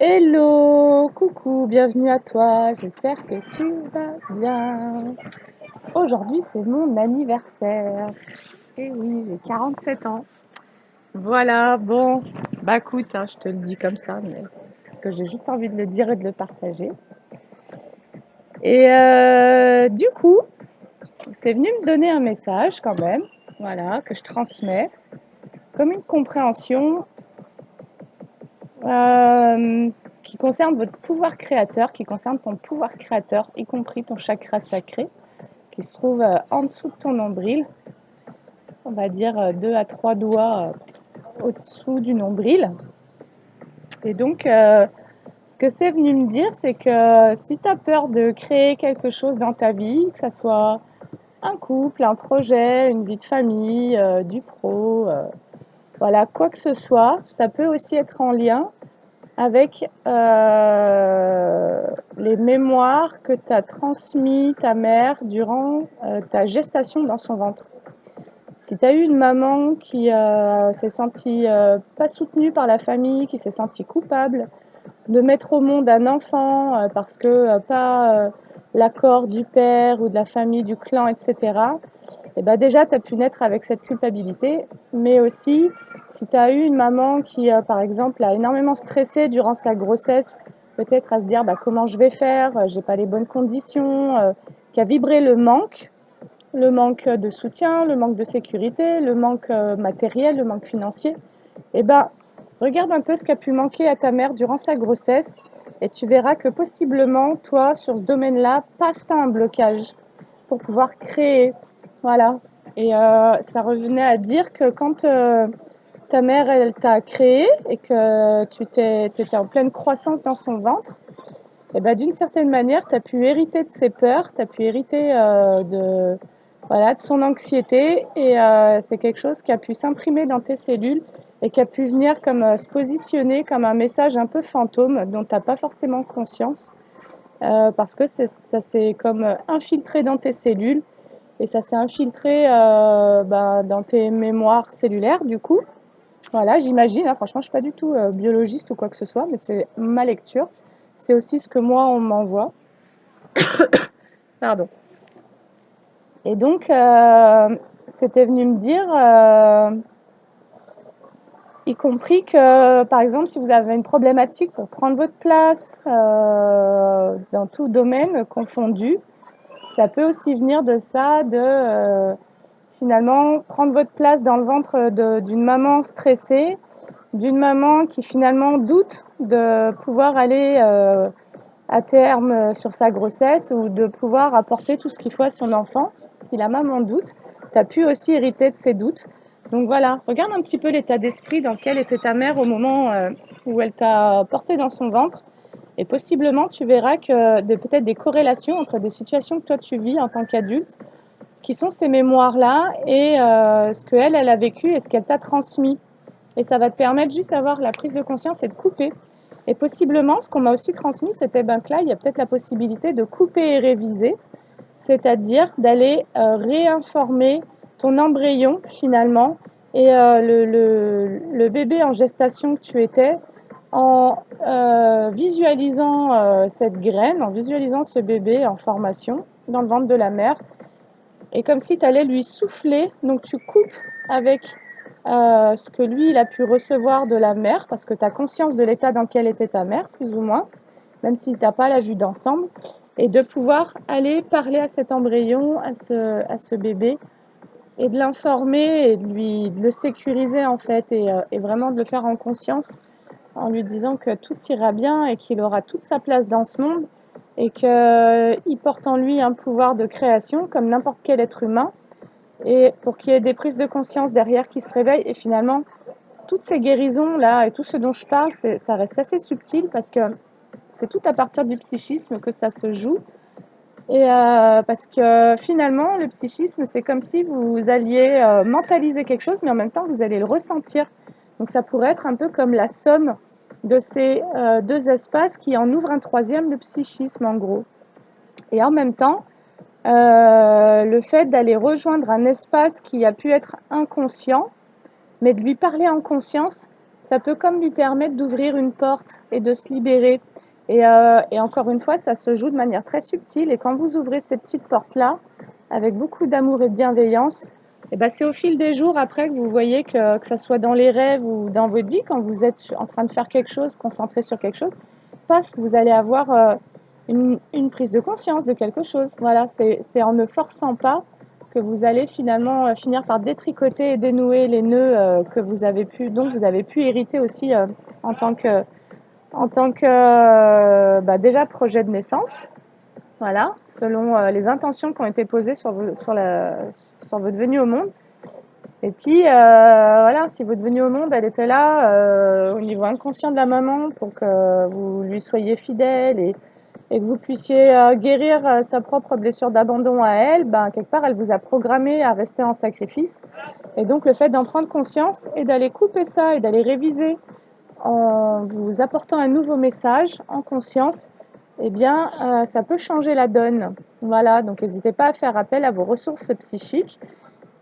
Hello, coucou, bienvenue à toi, j'espère que tu vas bien. Aujourd'hui, c'est mon anniversaire. Et oui, j'ai 47 ans. Voilà, bon, bah écoute, je te le dis comme ça, mais parce que j'ai juste envie de le dire et de le partager. Et du coup, c'est venu me donner un message quand même, voilà, que je transmets, comme une compréhension euh, qui concerne votre pouvoir créateur, qui concerne ton pouvoir créateur, y compris ton chakra sacré, qui se trouve en dessous de ton nombril, on va dire 2 à 3 doigts au-dessous du nombril. Et donc, ce que c'est venu me dire, c'est que si tu as peur de créer quelque chose dans ta vie, que ce soit un couple, un projet, une vie de famille, du pro, voilà, quoi que ce soit, ça peut aussi être en lien avec les mémoires que t'a transmis ta mère durant ta gestation dans son ventre. Si tu as eu une maman qui s'est sentie pas soutenue par la famille, qui s'est sentie coupable de mettre au monde un enfant parce que pas l'accord du père ou de la famille, du clan, etc., et ben déjà, tu as pu naître avec cette culpabilité, mais aussi si tu as eu une maman qui, par exemple, a énormément stressé durant sa grossesse, peut-être à se dire bah, comment je vais faire, j'ai pas les bonnes conditions, qui a vibré le manque de soutien, le manque de sécurité, le manque matériel, le manque financier, et ben regarde un peu ce qui a pu manquer à ta mère durant sa grossesse et tu verras que possiblement, toi, sur ce domaine-là, paf, tu as un blocage pour pouvoir créer. Voilà. Et ça revenait à dire que quand ta mère, elle t'a créé et que tu étais en pleine croissance dans son ventre, et ben, d'une certaine manière, tu as pu hériter de ses peurs, tu as pu hériter voilà, de son anxiété et c'est quelque chose qui a pu s'imprimer dans tes cellules et qui a pu venir comme se positionner comme un message un peu fantôme dont tu n'as pas forcément conscience parce que ça s'est comme infiltré dans tes cellules et ça s'est infiltré dans tes mémoires cellulaires du coup. Voilà, j'imagine, franchement, je ne suis pas du tout biologiste ou quoi que ce soit, mais c'est ma lecture. C'est aussi ce que moi, on m'envoie. Pardon. Et donc, c'était venu me dire, y compris que, par exemple, si vous avez une problématique pour prendre votre place dans tout domaine confondu, ça peut aussi venir de ça, de finalement prendre votre place dans le ventre d'une maman stressée, d'une maman qui finalement doute de pouvoir aller à terme sur sa grossesse ou de pouvoir apporter tout ce qu'il faut à son enfant. Si la maman doute, tu as pu aussi hériter de ses doutes. Donc voilà, regarde un petit peu l'état d'esprit dans lequel était ta mère au moment où elle t'a porté dans son ventre. Et possiblement, tu verras que peut-être des corrélations entre des situations que toi tu vis en tant qu'adulte, qui sont ces mémoires-là, et ce qu'elle, elle a vécu et ce qu'elle t'a transmis. Et ça va te permettre juste d'avoir la prise de conscience et de couper. Et possiblement, ce qu'on m'a aussi transmis, c'était que là, il y a peut-être la possibilité de couper et réviser, c'est-à-dire d'aller réinformer ton embryon finalement et le bébé en gestation que tu étais en visualisant cette graine, en visualisant ce bébé en formation dans le ventre de la mère et comme si tu allais lui souffler, donc tu coupes avec ce que lui, il a pu recevoir de la mère, parce que tu as conscience de l'état dans lequel était ta mère, plus ou moins, même si tu n'as pas la vue d'ensemble, et de pouvoir aller parler à cet embryon, à ce bébé, et de l'informer, et de le sécuriser en fait, et vraiment de le faire en conscience, en lui disant que tout ira bien et qu'il aura toute sa place dans ce monde, et qu'il porte en lui un pouvoir de création, comme n'importe quel être humain, et pour qu'il y ait des prises de conscience derrière qui se réveillent. Et finalement, toutes ces guérisons-là et tout ce dont je parle, ça reste assez subtil parce que c'est tout à partir du psychisme que ça se joue. Et parce que finalement, le psychisme, c'est comme si vous alliez mentaliser quelque chose, mais en même temps, vous allez le ressentir. Donc ça pourrait être un peu comme la somme de ces deux espaces qui en ouvrent un troisième, le psychisme en gros. Et en même temps, le fait d'aller rejoindre un espace qui a pu être inconscient, mais de lui parler en conscience, ça peut comme lui permettre d'ouvrir une porte et de se libérer. Et encore une fois, ça se joue de manière très subtile. Et quand vous ouvrez ces petites portes-là, avec beaucoup d'amour et de bienveillance, et ben c'est au fil des jours après que vous voyez que ça soit dans les rêves ou dans votre vie, quand vous êtes en train de faire quelque chose, concentré sur quelque chose, paf, vous allez avoir une prise de conscience de quelque chose. Voilà, c'est en ne forçant pas que vous allez finalement finir par détricoter et dénouer les nœuds que vous avez pu, dont vous avez pu hériter aussi en tant que, déjà projet de naissance. Voilà, selon les intentions qui ont été posées sur votre venue au monde. Et puis, voilà, si votre venue au monde, elle était là au niveau inconscient de la maman pour que vous lui soyez fidèle et que vous puissiez guérir sa propre blessure d'abandon à elle, ben, quelque part, elle vous a programmé à rester en sacrifice. Et donc, le fait d'en prendre conscience et d'aller couper ça et d'aller réviser en vous apportant un nouveau message en conscience, eh bien, ça peut changer la donne. Voilà, donc n'hésitez pas à faire appel à vos ressources psychiques.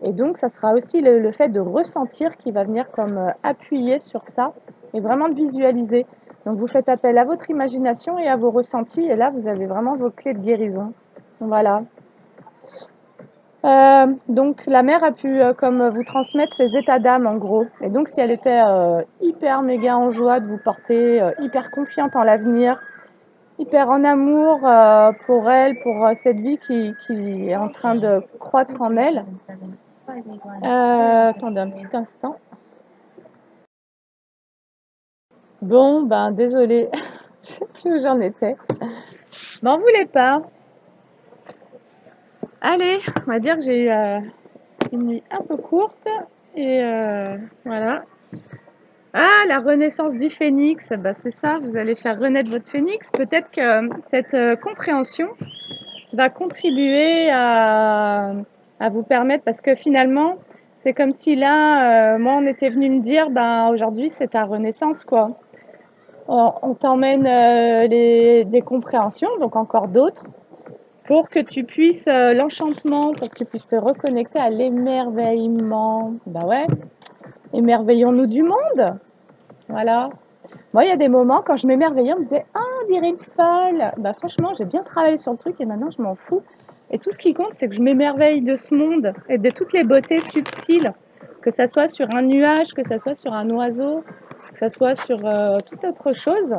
Et donc, ça sera aussi le fait de ressentir qui va venir comme appuyer sur ça et vraiment de visualiser. Donc, vous faites appel à votre imagination et à vos ressentis. Et là, vous avez vraiment vos clés de guérison. Voilà. Donc, la mère a pu comme vous transmettre ses états d'âme, en gros. Et donc, si elle était hyper méga en joie de vous porter, hyper confiante en l'avenir, hyper en amour pour elle, pour cette vie qui est en train de croître en elle. Attendez un petit instant. Bon, ben désolée, je sais plus où j'en étais. M'en voulez pas. Allez, on va dire que j'ai eu une nuit un peu courte et voilà. Ah, la renaissance du phénix, bah c'est ça, vous allez faire renaître votre phénix. Peut-être que cette compréhension va contribuer à vous permettre, parce que finalement, c'est comme si là, moi, on était venu me dire, ben aujourd'hui, c'est ta renaissance, quoi. On t'emmène des compréhensions, donc encore d'autres, pour que tu puisses, l'enchantement, pour que tu puisses te reconnecter à l'émerveillement. Bah ouais, émerveillons-nous du monde. Voilà. Moi, il y a des moments, quand je m'émerveillais, on me disait ah, on dirait une folle. Bah franchement, j'ai bien travaillé sur le truc et maintenant, je m'en fous. Et tout ce qui compte, c'est que je m'émerveille de ce monde et de toutes les beautés subtiles, que ça soit sur un nuage, que ça soit sur un oiseau, que ça soit sur toute autre chose.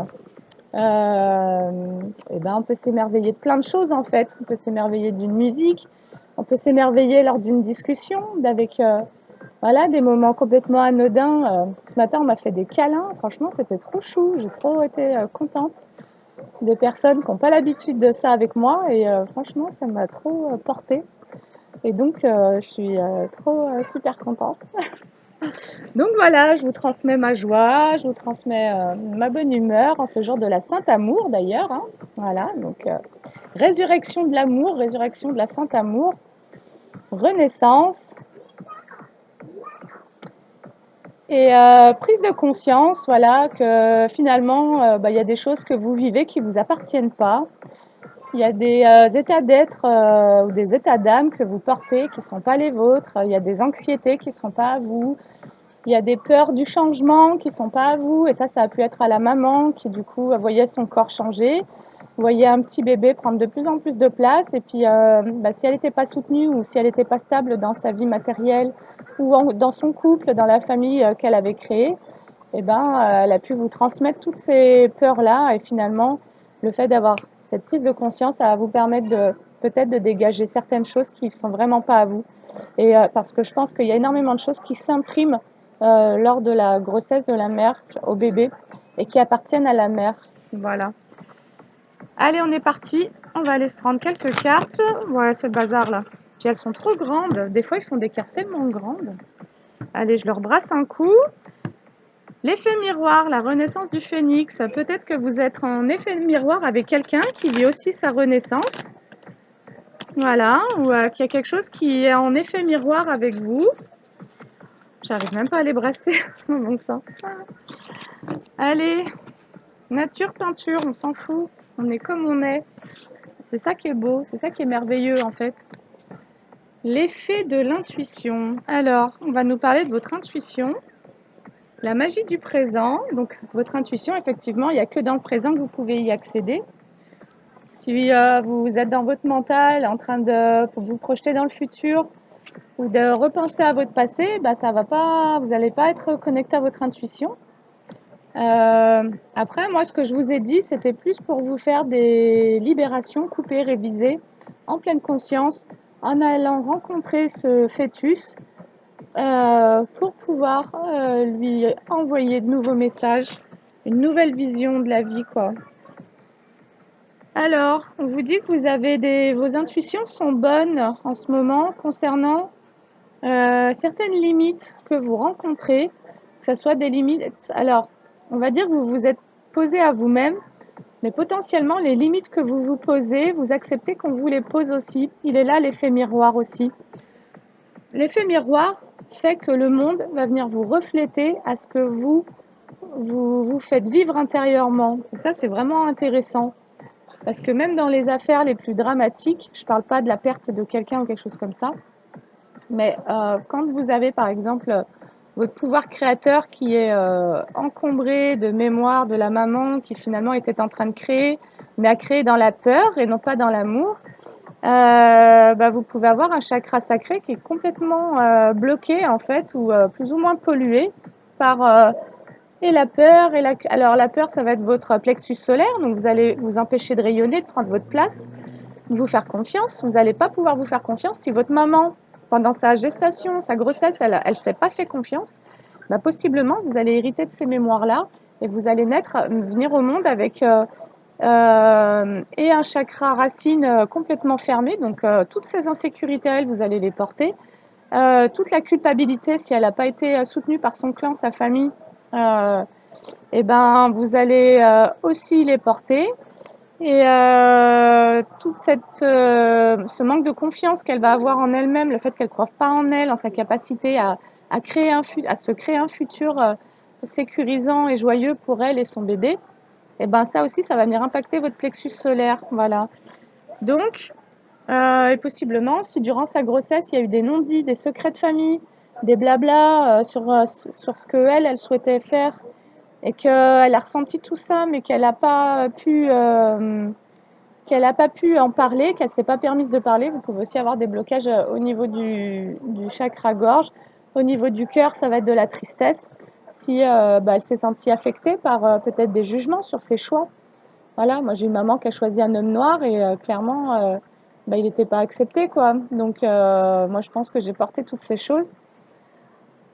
Et ben on peut s'émerveiller de plein de choses en fait. On peut s'émerveiller d'une musique, on peut s'émerveiller lors d'une discussion, avec voilà, des moments complètement anodins. Ce matin, on m'a fait des câlins. Franchement, c'était trop chou. J'ai trop été contente. Des personnes qui n'ont pas l'habitude de ça avec moi. Et franchement, ça m'a trop portée. Et donc, je suis trop super contente. Donc voilà, je vous transmets ma joie, je vous transmets ma bonne humeur en ce jour de la Sainte Amour d'ailleurs. Hein. Voilà, donc résurrection de l'amour, résurrection de la Sainte Amour, renaissance et prise de conscience, voilà, que finalement, il y a des choses que vous vivez qui ne vous appartiennent pas. Il y a des états d'être ou des états d'âme que vous portez qui ne sont pas les vôtres. Il y a des anxiétés qui ne sont pas à vous. Il y a des peurs du changement qui ne sont pas à vous. Et ça a pu être à la maman qui, du coup, voyait son corps changer, voyait un petit bébé prendre de plus en plus de place. Et puis, si elle n'était pas soutenue ou si elle n'était pas stable dans sa vie matérielle ou dans son couple, dans la famille qu'elle avait créée, eh ben, elle a pu vous transmettre toutes ces peurs-là. Et finalement, le fait d'avoir cette prise de conscience, ça va vous permettre peut-être de dégager certaines choses qui ne sont vraiment pas à vous. Et parce que je pense qu'il y a énormément de choses qui s'impriment lors de la grossesse de la mère au bébé et qui appartiennent à la mère. Voilà. Allez, on est parti. On va aller se prendre quelques cartes. Voilà, ce bazar-là. Puis elles sont trop grandes. Des fois, ils font des cartes tellement grandes. Allez, je leur brasse un coup. L'effet miroir, la renaissance du phénix. Peut-être que vous êtes en effet miroir avec quelqu'un qui vit aussi sa renaissance. Voilà, ou qu'il y a quelque chose qui est en effet miroir avec vous. J'arrive même pas à les brasser. Bon sang. Allez, nature, peinture, on s'en fout. On est comme on est. C'est ça qui est beau, c'est ça qui est merveilleux en fait. L'effet de l'intuition. Alors, on va nous parler de votre intuition. La magie du présent, donc votre intuition, effectivement, il n'y a que dans le présent que vous pouvez y accéder. Si vous êtes dans votre mental, en train de vous projeter dans le futur ou de repenser à votre passé, bah, ça va pas, vous n'allez pas être connecté à votre intuition. Après, moi, ce que je vous ai dit, c'était plus pour vous faire des libérations coupées, révisées, en pleine conscience, en allant rencontrer ce fœtus pour pouvoir lui envoyer de nouveaux messages, une nouvelle vision de la vie, quoi. Alors, on vous dit que vous avez vos intuitions sont bonnes en ce moment concernant certaines limites que vous rencontrez, que ce soit des limites. Alors, on va dire que vous vous êtes posé à vous-même, mais potentiellement les limites que vous vous posez, vous acceptez qu'on vous les pose aussi. Il est là l'effet miroir aussi. L'effet miroir fait que le monde va venir vous refléter à ce que vous faites vivre intérieurement. Et ça, c'est vraiment intéressant. Parce que même dans les affaires les plus dramatiques, je ne parle pas de la perte de quelqu'un ou quelque chose comme ça, mais quand vous avez par exemple votre pouvoir créateur qui est encombré de mémoire de la maman qui finalement était en train de créer, mais a créé dans la peur et non pas dans l'amour, bah, vous pouvez avoir un chakra sacré qui est complètement bloqué en fait ou plus ou moins pollué par et la peur alors la peur ça va être votre plexus solaire, donc vous allez vous empêcher de rayonner, de prendre votre place, de vous faire confiance. Vous n'allez pas pouvoir vous faire confiance si votre maman pendant sa gestation, sa grossesse, elle s'est pas fait confiance, bah, possiblement vous allez hériter de ces mémoires là et vous allez venir au monde avec et un chakra racine complètement fermé, donc toutes ces insécurités, vous allez les porter. Toute la culpabilité, si elle n'a pas été soutenue par son clan, sa famille, euh, et ben, vous allez aussi les porter. Et ce manque de confiance qu'elle va avoir en elle-même, le fait qu'elle ne croit pas en elle, en sa capacité à se créer un futur sécurisant et joyeux pour elle et son bébé, et ben ça aussi, ça va venir impacter votre plexus solaire. Voilà. Donc, et possiblement, si durant sa grossesse, il y a eu des non-dits, des secrets de famille, des blablas sur ce qu'elle souhaitait faire, et qu'elle a ressenti tout ça, mais qu'elle n'a pas pu en parler, qu'elle ne s'est pas permise de parler, vous pouvez aussi avoir des blocages au niveau du chakra gorge. Au niveau du cœur, ça va être de la tristesse, si bah, elle s'est sentie affectée par peut-être des jugements sur ses choix. Voilà, moi j'ai une maman qui a choisi un homme noir et clairement, bah, il n'était pas accepté, quoi. Donc moi je pense que j'ai porté toutes ces choses.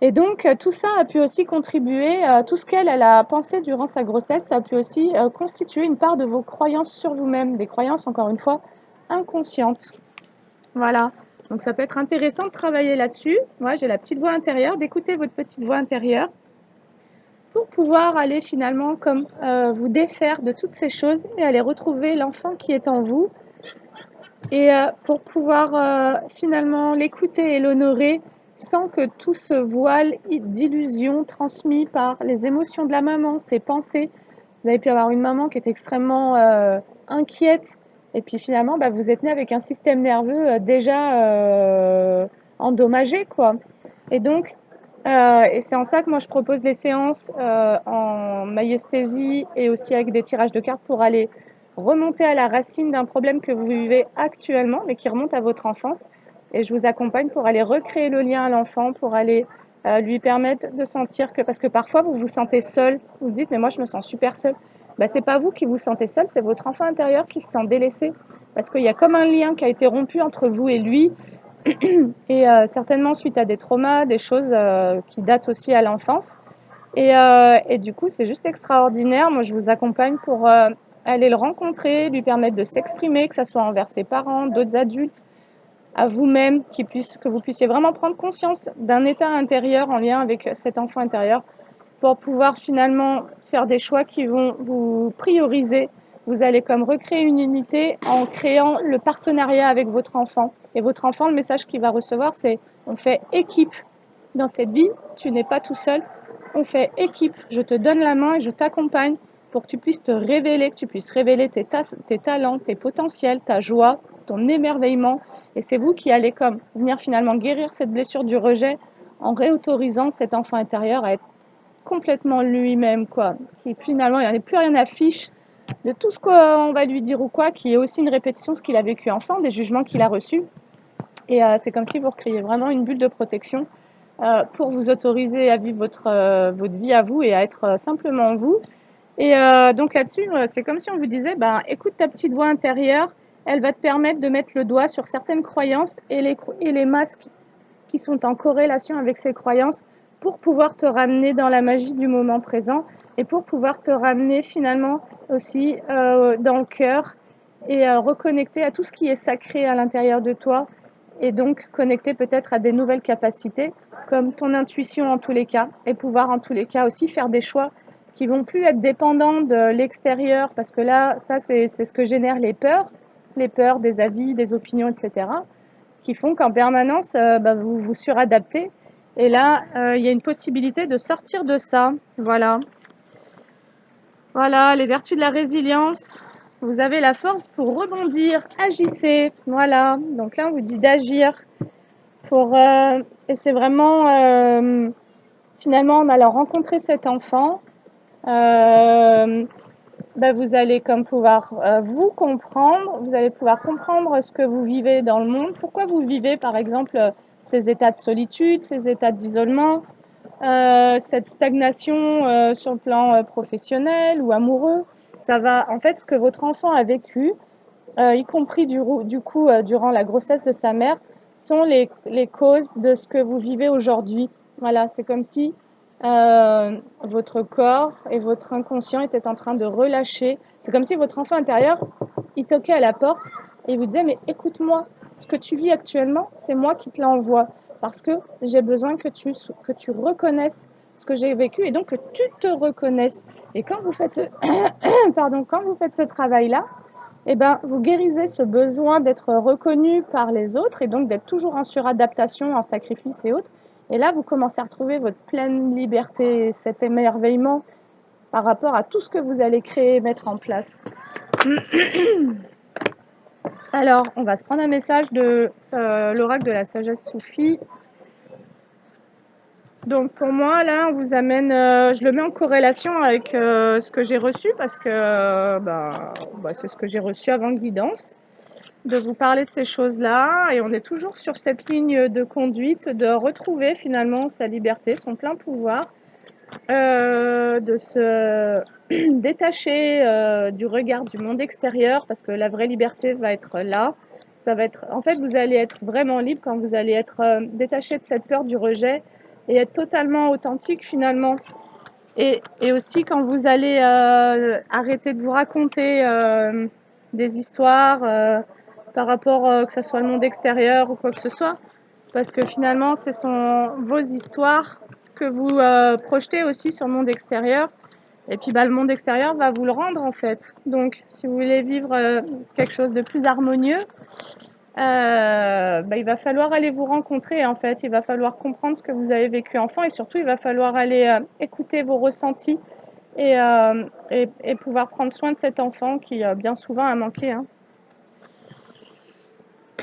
Et donc tout ça a pu aussi contribuer, tout ce qu'elle a pensé durant sa grossesse, ça a pu aussi constituer une part de vos croyances sur vous-même, des croyances encore une fois inconscientes. Voilà, donc ça peut être intéressant de travailler là-dessus. Moi j'ai la petite voix intérieure, d'écouter votre petite voix intérieure pour pouvoir aller finalement comme vous défaire de toutes ces choses et aller retrouver l'enfant qui est en vous et pour pouvoir finalement l'écouter et l'honorer sans que tout ce voile d'illusions transmis par les émotions de la maman, ses pensées. Vous avez pu avoir une maman qui est extrêmement inquiète et puis finalement bah, vous êtes né avec un système nerveux déjà endommagé, quoi. Et donc et c'est en ça que moi je propose des séances en maïesthésie et aussi avec des tirages de cartes pour aller remonter à la racine d'un problème que vous vivez actuellement, mais qui remonte à votre enfance. Et je vous accompagne pour aller recréer le lien à l'enfant, pour aller lui permettre de sentir que, parce que parfois vous vous sentez seul, vous vous dites mais moi je me sens super seul. Ben, c'est pas vous qui vous sentez seul, c'est votre enfant intérieur qui se sent délaissé. Parce qu'il y a comme un lien qui a été rompu entre vous et lui, et certainement suite à des traumas, des choses qui datent aussi à l'enfance. Et du coup, c'est juste extraordinaire. Moi, je vous accompagne pour aller le rencontrer, lui permettre de s'exprimer, que ce soit envers ses parents, d'autres adultes, à vous-même, que vous puissiez vraiment prendre conscience d'un état intérieur en lien avec cet enfant intérieur pour pouvoir finalement faire des choix qui vont vous prioriser. Vous allez comme recréer une unité en créant le partenariat avec votre enfant. Et votre enfant, le message qu'il va recevoir, c'est on fait équipe dans cette vie, tu n'es pas tout seul, on fait équipe, je te donne la main et je t'accompagne pour que tu puisses te révéler, que tu puisses révéler tes talents, tes potentiels, ta joie, ton émerveillement. Et c'est vous qui allez comme venir finalement guérir cette blessure du rejet en réautorisant cet enfant intérieur à être complètement lui-même, quoi. Qui finalement, il n'en a plus rien à fiche de tout ce qu'on va lui dire ou quoi, qui est aussi une répétition de ce qu'il a vécu enfant, des jugements qu'il a reçus. Et c'est comme si vous recréez vraiment une bulle de protection pour vous autoriser à vivre votre vie à vous et à être simplement vous. Et donc là-dessus, c'est comme si on vous disait, ben, écoute ta petite voix intérieure, elle va te permettre de mettre le doigt sur certaines croyances et les masques qui sont en corrélation avec ces croyances pour pouvoir te ramener dans la magie du moment présent et pour pouvoir te ramener finalement aussi dans le cœur et reconnecter à tout ce qui est sacré à l'intérieur de toi et donc connecter peut-être à des nouvelles capacités comme ton intuition en tous les cas et pouvoir en tous les cas aussi faire des choix qui vont plus être dépendants de l'extérieur parce que là, ça c'est ce que génère les peurs des avis, des opinions, etc. qui font qu'en permanence, vous vous suradaptez. Et là, il y a une possibilité de sortir de ça. Voilà. Voilà, les vertus de la résilience. Vous avez la force pour rebondir. Agissez. Voilà. Donc là, on vous dit d'agir. Et c'est vraiment, finalement, en allant rencontrer cet enfant, vous allez comme pouvoir vous comprendre, vous allez pouvoir comprendre ce que vous vivez dans le monde, pourquoi vous vivez par exemple ces états de solitude, ces états d'isolement, cette stagnation sur le plan professionnel ou amoureux. Ça va, en fait, ce que votre enfant a vécu, y compris du coup durant la grossesse de sa mère, sont les causes de ce que vous vivez aujourd'hui. Voilà, c'est comme si votre corps et votre inconscient étaient en train de relâcher. C'est comme si votre enfant intérieur, il toquait à la porte et il vous disait, mais écoute-moi, ce que tu vis actuellement, c'est moi qui te l'envoie. Parce que j'ai besoin que tu reconnaisses ce que j'ai vécu et donc que tu te reconnaisses. Et quand vous faites quand vous faites ce travail-là, eh ben, vous guérisez ce besoin d'être reconnu par les autres et donc d'être toujours en suradaptation, en sacrifice et autres. Et là, vous commencez à retrouver votre pleine liberté, cet émerveillement par rapport à tout ce que vous allez créer et mettre en place. Alors, on va se prendre un message de l'oracle de la sagesse soufie. Donc pour moi, là, on vous amène, je le mets en corrélation avec ce que j'ai reçu parce que c'est ce que j'ai reçu avant guidance, de vous parler de ces choses-là. Et on est toujours sur cette ligne de conduite, de retrouver finalement sa liberté, son plein pouvoir, de se détacher du regard du monde extérieur parce que la vraie liberté va être là. Ça va être, en fait, vous allez être vraiment libre quand vous allez être détaché de cette peur du rejet et être totalement authentique finalement. Et aussi quand vous allez arrêter de vous raconter des histoires par rapport que ce soit le monde extérieur ou quoi que ce soit, parce que finalement ce sont vos histoires que vous projetez aussi sur le monde extérieur. Et puis le monde extérieur va vous le rendre en fait. Donc si vous voulez vivre quelque chose de plus harmonieux, il va falloir aller vous rencontrer en fait. Il va falloir comprendre ce que vous avez vécu enfant et surtout il va falloir aller écouter vos ressentis et pouvoir prendre soin de cet enfant qui bien souvent a manqué. Hein.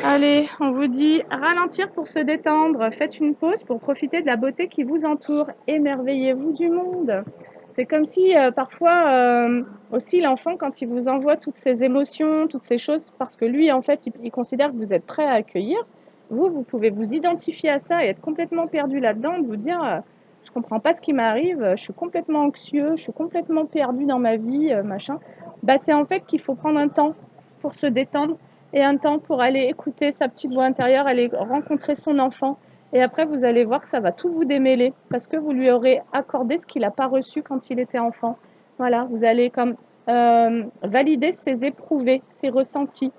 Allez, on vous dit ralentir pour se détendre. Faites une pause pour profiter de la beauté qui vous entoure. Émerveillez-vous du monde. C'est comme si parfois aussi l'enfant, quand il vous envoie toutes ces émotions, toutes ces choses, parce que lui, en fait, il considère que vous êtes prêt à accueillir, vous pouvez vous identifier à ça et être complètement perdu là-dedans, de vous dire je comprends pas ce qui m'arrive, je suis complètement anxieux, je suis complètement perdu dans ma vie, machin. C'est en fait qu'il faut prendre un temps pour se détendre et un temps pour aller écouter sa petite voix intérieure, aller rencontrer son enfant. Et après, vous allez voir que ça va tout vous démêler parce que vous lui aurez accordé ce qu'il n'a pas reçu quand il était enfant. Voilà, vous allez comme valider ses éprouvés, ses ressentis.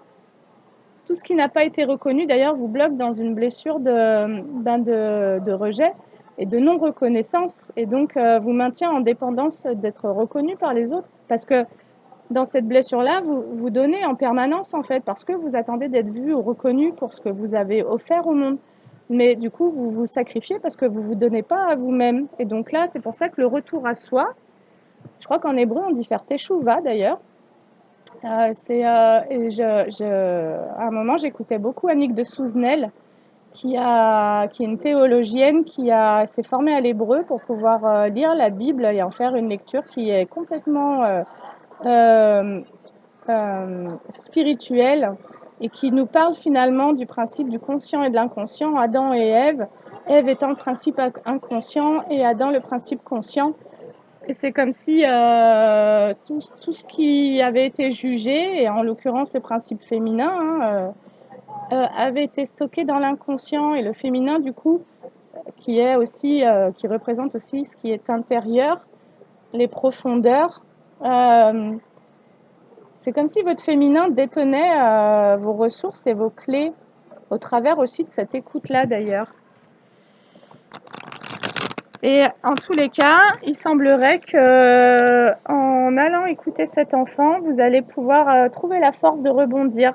Tout ce qui n'a pas été reconnu, d'ailleurs, vous bloque dans une blessure de rejet et de non-reconnaissance. Et donc, vous maintient en dépendance d'être reconnu par les autres. Parce que dans cette blessure-là, vous donnez en permanence, en fait, parce que vous attendez d'être vu ou reconnu pour ce que vous avez offert au monde. Mais du coup, vous vous sacrifiez parce que vous ne vous donnez pas à vous-même. Et donc là, c'est pour ça que le retour à soi, je crois qu'en hébreu, on dit faire teshuva d'ailleurs. À un moment, j'écoutais beaucoup Annick de Souzenel qui est une théologienne qui s'est formée à l'hébreu pour pouvoir lire la Bible et en faire une lecture qui est complètement euh, spirituelle et qui nous parle finalement du principe du conscient et de l'inconscient, Adam et Ève, Ève étant le principe inconscient et Adam le principe conscient. Et c'est comme si tout ce qui avait été jugé, et en l'occurrence le principe féminin, avait été stocké dans l'inconscient, et le féminin du coup, qui représente aussi ce qui est intérieur, les profondeurs. Euh, c'est comme si votre féminin détenait vos ressources et vos clés au travers aussi de cette écoute-là d'ailleurs. Et en tous les cas, il semblerait que en allant écouter cet enfant, vous allez pouvoir trouver la force de rebondir,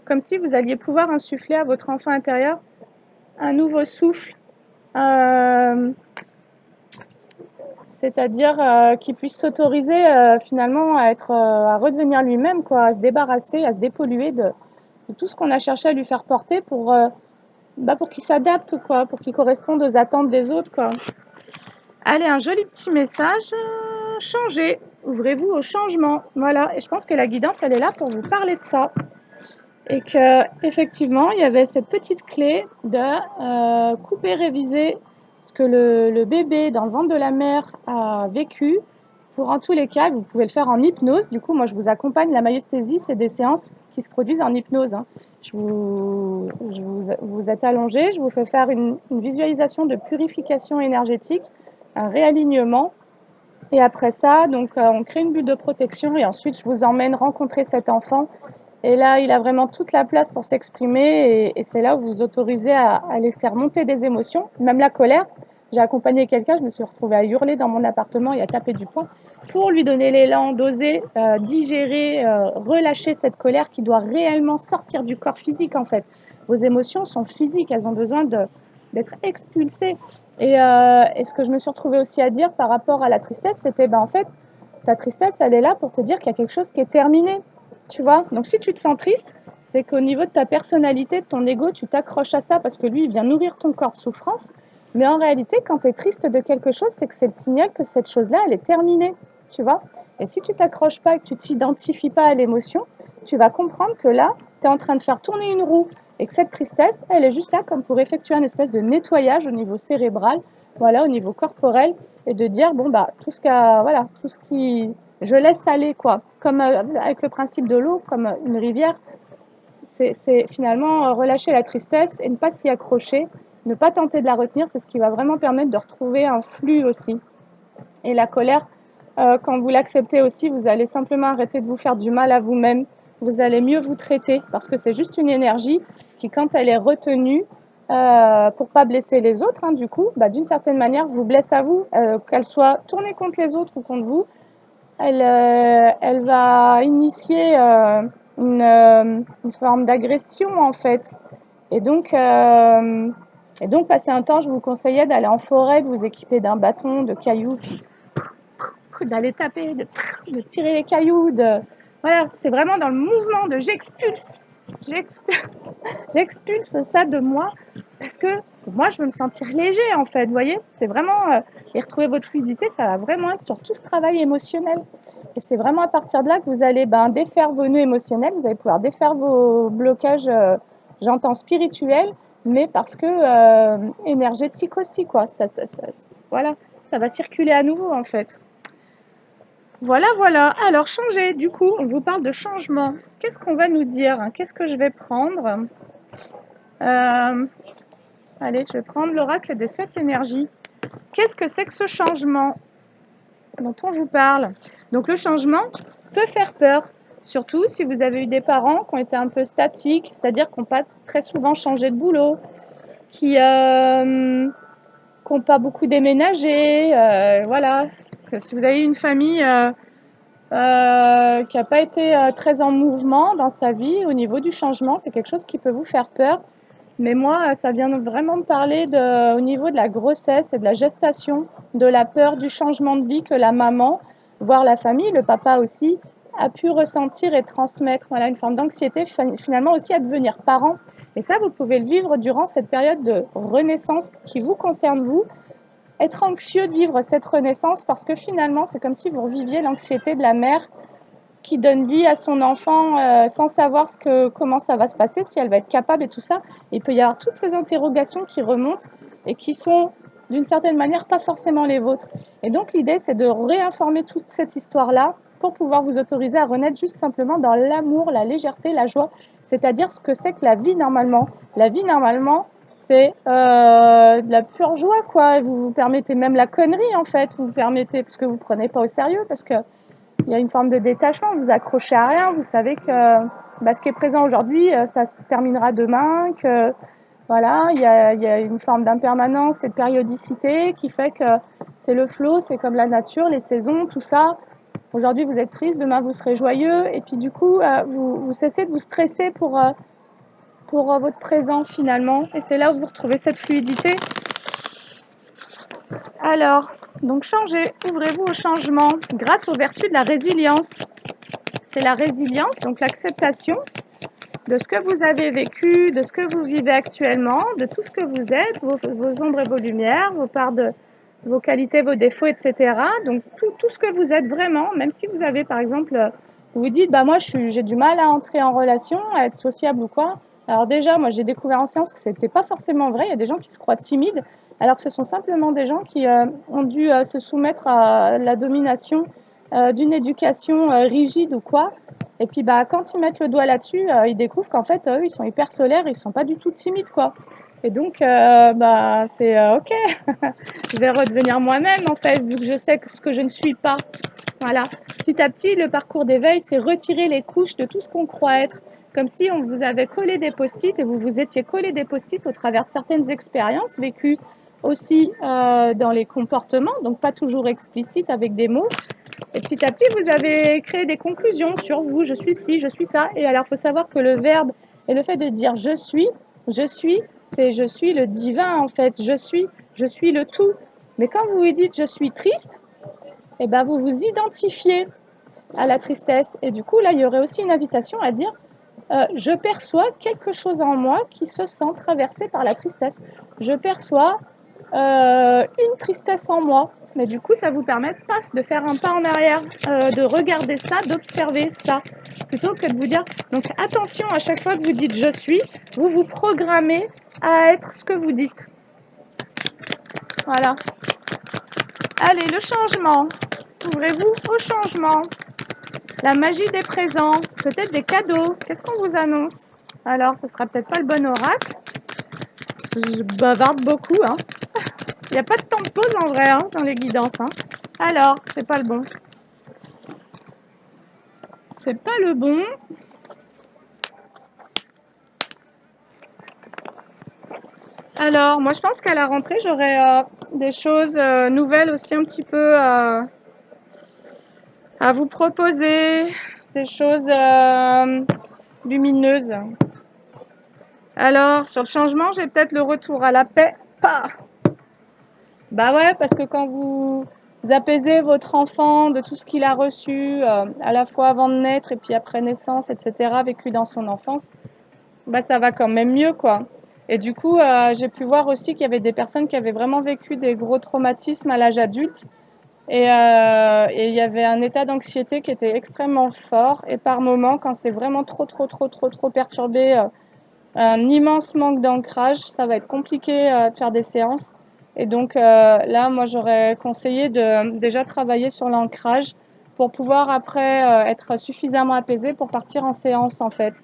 comme si vous alliez pouvoir insuffler à votre enfant intérieur un nouveau souffle, c'est-à-dire qu'il puisse s'autoriser finalement à redevenir lui-même, quoi, à se débarrasser, à se dépolluer de tout ce qu'on a cherché à lui faire porter pour qu'il s'adapte, quoi, pour qu'il corresponde aux attentes des autres, quoi. Allez, un joli petit message, changez, ouvrez-vous au changement. Voilà, et je pense que la guidance, elle est là pour vous parler de ça. Et que effectivement, il y avait cette petite clé de couper, réviser ce que le bébé dans le ventre de la mère a vécu. Pour en tous les cas, vous pouvez le faire en hypnose. Du coup, moi, je vous accompagne. La myosthésie, c'est des séances qui se produisent en hypnose. Vous êtes allongé, je vous fais faire une visualisation de purification énergétique, un réalignement. Et après ça, donc, on crée une bulle de protection et ensuite, je vous emmène rencontrer cet enfant. Et là, il a vraiment toute la place pour s'exprimer et c'est là où vous vous autorisez à laisser remonter des émotions, même la colère. J'ai accompagné quelqu'un, je me suis retrouvée à hurler dans mon appartement et à taper du poing pour lui donner l'élan d'oser digérer, relâcher cette colère qui doit réellement sortir du corps physique en fait. Vos émotions sont physiques, elles ont besoin d'être expulsées. Et ce que je me suis retrouvée aussi à dire par rapport à la tristesse, c'était en fait, ta tristesse, elle est là pour te dire qu'il y a quelque chose qui est terminé. Tu vois? Donc si tu te sens triste, c'est qu'au niveau de ta personnalité, de ton ego, tu t'accroches à ça parce que lui, il vient nourrir ton corps de souffrance. Mais en réalité, quand tu es triste de quelque chose, c'est que c'est le signal que cette chose-là, elle est terminée. Tu vois? Et si tu t'accroches pas et que tu t'identifies pas à l'émotion, tu vas comprendre que là, tu es en train de faire tourner une roue et que cette tristesse, elle est juste là comme pour effectuer un espèce de nettoyage au niveau cérébral, voilà, au niveau corporel, et de dire, bon, bah, voilà, tout ce qui, je laisse aller, quoi. Comme avec le principe de l'eau, comme une rivière, c'est finalement relâcher la tristesse et ne pas s'y accrocher, ne pas tenter de la retenir, c'est ce qui va vraiment permettre de retrouver un flux aussi. Et la colère, quand vous l'acceptez aussi, vous allez simplement arrêter de vous faire du mal à vous-même, vous allez mieux vous traiter, parce que c'est juste une énergie qui, quand elle est retenue, pour pas blesser les autres, hein, du coup, bah, d'une certaine manière, vous blesse à vous, qu'elle soit tournée contre les autres ou contre vous, elle va initier une forme d'agression en fait. Et donc, euh, et donc, passer un temps, je vous conseillais d'aller en forêt, de vous équiper d'un bâton, de cailloux, d'aller taper, de tirer les cailloux. Voilà, c'est vraiment dans le mouvement de j'expulse, j'expulse ça de moi parce que moi, je veux me sentir léger en fait. Vous voyez, c'est vraiment et retrouver votre fluidité, ça va vraiment être sur tout ce travail émotionnel. Et c'est vraiment à partir de là que vous allez défaire vos nœuds émotionnels, vous allez pouvoir défaire vos blocages, j'entends spirituels, mais parce que énergétiques aussi, quoi. Voilà, ça va circuler à nouveau en fait. Voilà, voilà. Alors, changer, du coup, on vous parle de changement. Qu'est-ce qu'on va nous dire? Qu'est-ce que je vais prendre? Euh, Allez, je vais prendre l'oracle des 7 énergies. Qu'est-ce que c'est que ce changement dont on vous parle? Donc, le changement peut faire peur, surtout si vous avez eu des parents qui ont été un peu statiques, c'est-à-dire qui n'ont pas très souvent changé de boulot, qui n'ont pas beaucoup déménagé, voilà. Que si vous avez une famille qui n'a pas été très en mouvement dans sa vie, au niveau du changement, c'est quelque chose qui peut vous faire peur. Mais moi, ça vient vraiment me parler au niveau de la grossesse et de la gestation, de la peur du changement de vie que la maman, voire la famille, le papa aussi, a pu ressentir et transmettre. Voilà, une forme d'anxiété finalement aussi à devenir parent Et ça, vous pouvez le vivre durant cette période de renaissance qui vous concerne vous. Être anxieux de vivre cette renaissance parce que finalement, c'est comme si vous reviviez l'anxiété de la mère qui donne vie à son enfant sans savoir comment ça va se passer, si elle va être capable et tout ça. Et il peut y avoir toutes ces interrogations qui remontent et qui sont d'une certaine manière pas forcément les vôtres. Et donc l'idée, c'est de réinformer toute cette histoire-là pour pouvoir vous autoriser à renaître juste simplement dans l'amour, la légèreté, la joie, c'est-à-dire ce que c'est que la vie normalement. La vie normalement, c'est de la pure joie, quoi. Vous vous permettez même la connerie, en fait. Vous vous permettez, parce que vous ne prenez pas au sérieux, parce que il y a une forme de détachement, vous accrochez à rien, vous savez que ce qui est présent aujourd'hui, ça se terminera demain, que voilà, il y a une forme d'impermanence et de périodicité qui fait que c'est le flot, c'est comme la nature, les saisons, tout ça. Aujourd'hui, vous êtes triste, demain, vous serez joyeux, et puis du coup, vous cessez de vous stresser pour votre présent finalement, et c'est là où vous retrouvez cette fluidité. Alors, donc changez, ouvrez-vous au changement grâce aux vertus de la résilience. C'est la résilience, donc l'acceptation de ce que vous avez vécu, de ce que vous vivez actuellement, de tout ce que vous êtes, vos ombres et vos lumières, vos parts de vos qualités, vos défauts, etc. Donc tout ce que vous êtes vraiment, même si vous avez par exemple, vous vous dites, bah moi j'ai du mal à entrer en relation, à être sociable ou quoi. Alors déjà, moi j'ai découvert en séance que c'était pas forcément vrai. Il y a des gens qui se croient timides, alors que ce sont simplement des gens qui ont dû se soumettre à la domination d'une éducation rigide ou quoi. Et puis bah quand ils mettent le doigt là-dessus, ils découvrent qu'en fait eux ils sont hyper solaires, ils sont pas du tout timides quoi. Et donc c'est ok, je vais redevenir moi-même en fait, vu que je sais ce que je ne suis pas. Voilà. Petit à petit, le parcours d'éveil, c'est retirer les couches de tout ce qu'on croit être. Comme si on vous avait collé des post-it et vous vous étiez collé des post-it au travers de certaines expériences vécues aussi dans les comportements, donc pas toujours explicites avec des mots. Et petit à petit, vous avez créé des conclusions sur vous, je suis ci, je suis ça. Et alors, il faut savoir que le verbe et le fait de dire je suis, c'est je suis le divin en fait, je suis le tout. Mais quand vous vous dites je suis triste, eh ben vous vous identifiez à la tristesse. Et du coup, là, il y aurait aussi une invitation à dire je perçois quelque chose en moi qui se sent traversé par la tristesse. Je perçois une tristesse en moi. Mais du coup, ça vous permet de faire un pas en arrière, de regarder ça, d'observer ça, plutôt que de vous dire. Donc attention, à chaque fois que vous dites je suis, vous vous programmez à être ce que vous dites. Voilà. Allez, le changement. Ouvrez-vous au changement. La magie des présents, peut-être des cadeaux. Qu'est-ce qu'on vous annonce? Alors, ce sera peut-être pas le bon oracle. Je bavarde beaucoup, hein. Il n'y a pas de temps de pause en vrai hein, dans les guidances. Hein. Alors, c'est pas le bon. C'est pas le bon. Alors, moi je pense qu'à la rentrée, j'aurai des choses nouvelles aussi un petit peu à vous proposer, des choses lumineuses. Alors, sur le changement, j'ai peut-être le retour à la paix. Pas. Bah ouais, parce que quand vous apaisez votre enfant de tout ce qu'il a reçu, à la fois avant de naître et puis après naissance, etc., vécu dans son enfance, bah ça va quand même mieux, quoi. Et du coup, j'ai pu voir aussi qu'il y avait des personnes qui avaient vraiment vécu des gros traumatismes à l'âge adulte. Et il y avait un état d'anxiété qui était extrêmement fort. Et par moments, quand c'est vraiment trop perturbé, un immense manque d'ancrage, ça va être compliqué de faire des séances. Et donc là, moi, j'aurais conseillé de déjà travailler sur l'ancrage pour pouvoir après être suffisamment apaisé pour partir en séance, en fait.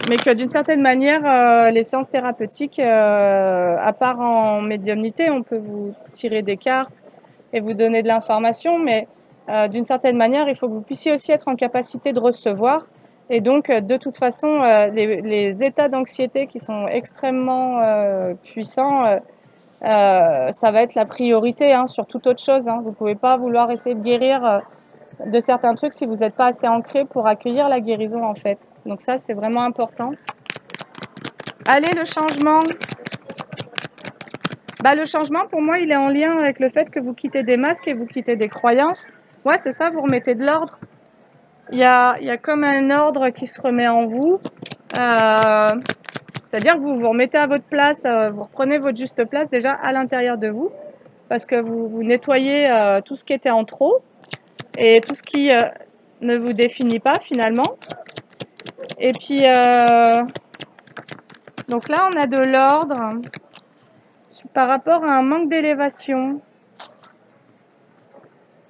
Mais que d'une certaine manière, les séances thérapeutiques, à part en médiumnité, on peut vous tirer des cartes et vous donner de l'information, mais d'une certaine manière, il faut que vous puissiez aussi être en capacité de recevoir. Et donc, de toute façon, les états d'anxiété qui sont extrêmement puissants, ça va être la priorité hein, sur toute autre chose. Hein. Vous ne pouvez pas vouloir essayer de guérir de certains trucs si vous n'êtes pas assez ancré pour accueillir la guérison en fait. Donc ça, c'est vraiment important. Allez, le changement. Le changement, pour moi, il est en lien avec le fait que vous quittez des masques et vous quittez des croyances. Ouais, c'est ça, vous remettez de l'ordre. Il y a comme un ordre qui se remet en vous. C'est-à-dire que vous vous remettez à votre place, vous reprenez votre juste place déjà à l'intérieur de vous, parce que vous nettoyez tout ce qui était en trop et tout ce qui ne vous définit pas finalement. Et puis, donc là, on a de l'ordre par rapport à un manque d'élévation.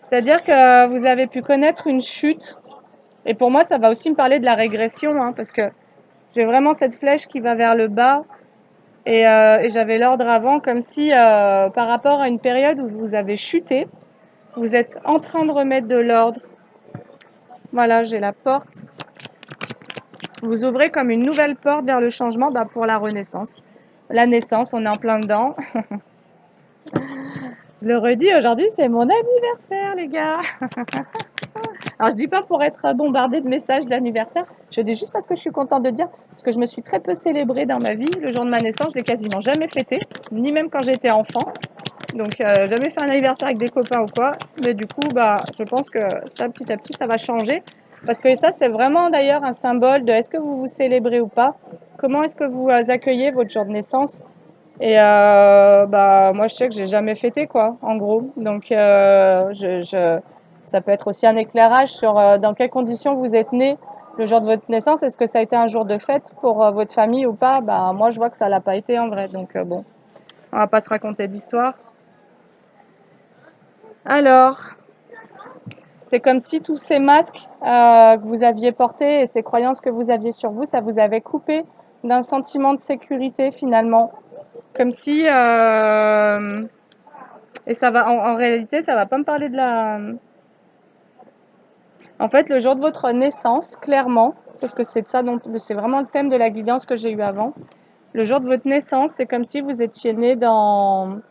C'est-à-dire que vous avez pu connaître une chute. Et pour moi, ça va aussi me parler de la régression, hein, parce que j'ai vraiment cette flèche qui va vers le bas. Et j'avais l'ordre avant, comme si par rapport à une période où vous avez chuté, vous êtes en train de remettre de l'ordre. Voilà, j'ai la porte. Vous ouvrez comme une nouvelle porte vers le changement pour la renaissance. La naissance, on est en plein dedans. Je le redis, aujourd'hui, c'est mon anniversaire, les gars. Alors, je dis pas pour être bombardée de messages d'anniversaire, je dis juste parce que je suis contente de dire, parce que je me suis très peu célébrée dans ma vie. Le jour de ma naissance, je l'ai quasiment jamais fêté, ni même quand j'étais enfant. Donc, jamais fait un anniversaire avec des copains ou quoi. Mais du coup, je pense que ça, petit à petit, ça va changer. Parce que ça, c'est vraiment d'ailleurs un symbole de est-ce que vous vous célébrez ou pas. Comment est-ce que vous accueillez votre jour de naissance. Et moi, je sais que j'ai jamais fêté, quoi, en gros. Donc, ça peut être aussi un éclairage sur dans quelles conditions vous êtes né le jour de votre naissance. Est-ce que ça a été un jour de fête pour votre famille ou pas? Moi, je vois que ça l'a pas été en vrai. Donc, bon, on va pas se raconter d'histoire. Alors, c'est comme si tous ces masques que vous aviez portés et ces croyances que vous aviez sur vous, ça vous avait coupé d'un sentiment de sécurité finalement. Comme si, et ça va, en réalité, ça va pas me parler de la... En fait, le jour de votre naissance, clairement, parce que c'est de ça dont c'est vraiment le thème de la guidance que j'ai eu avant. Le jour de votre naissance, c'est comme si vous étiez né dans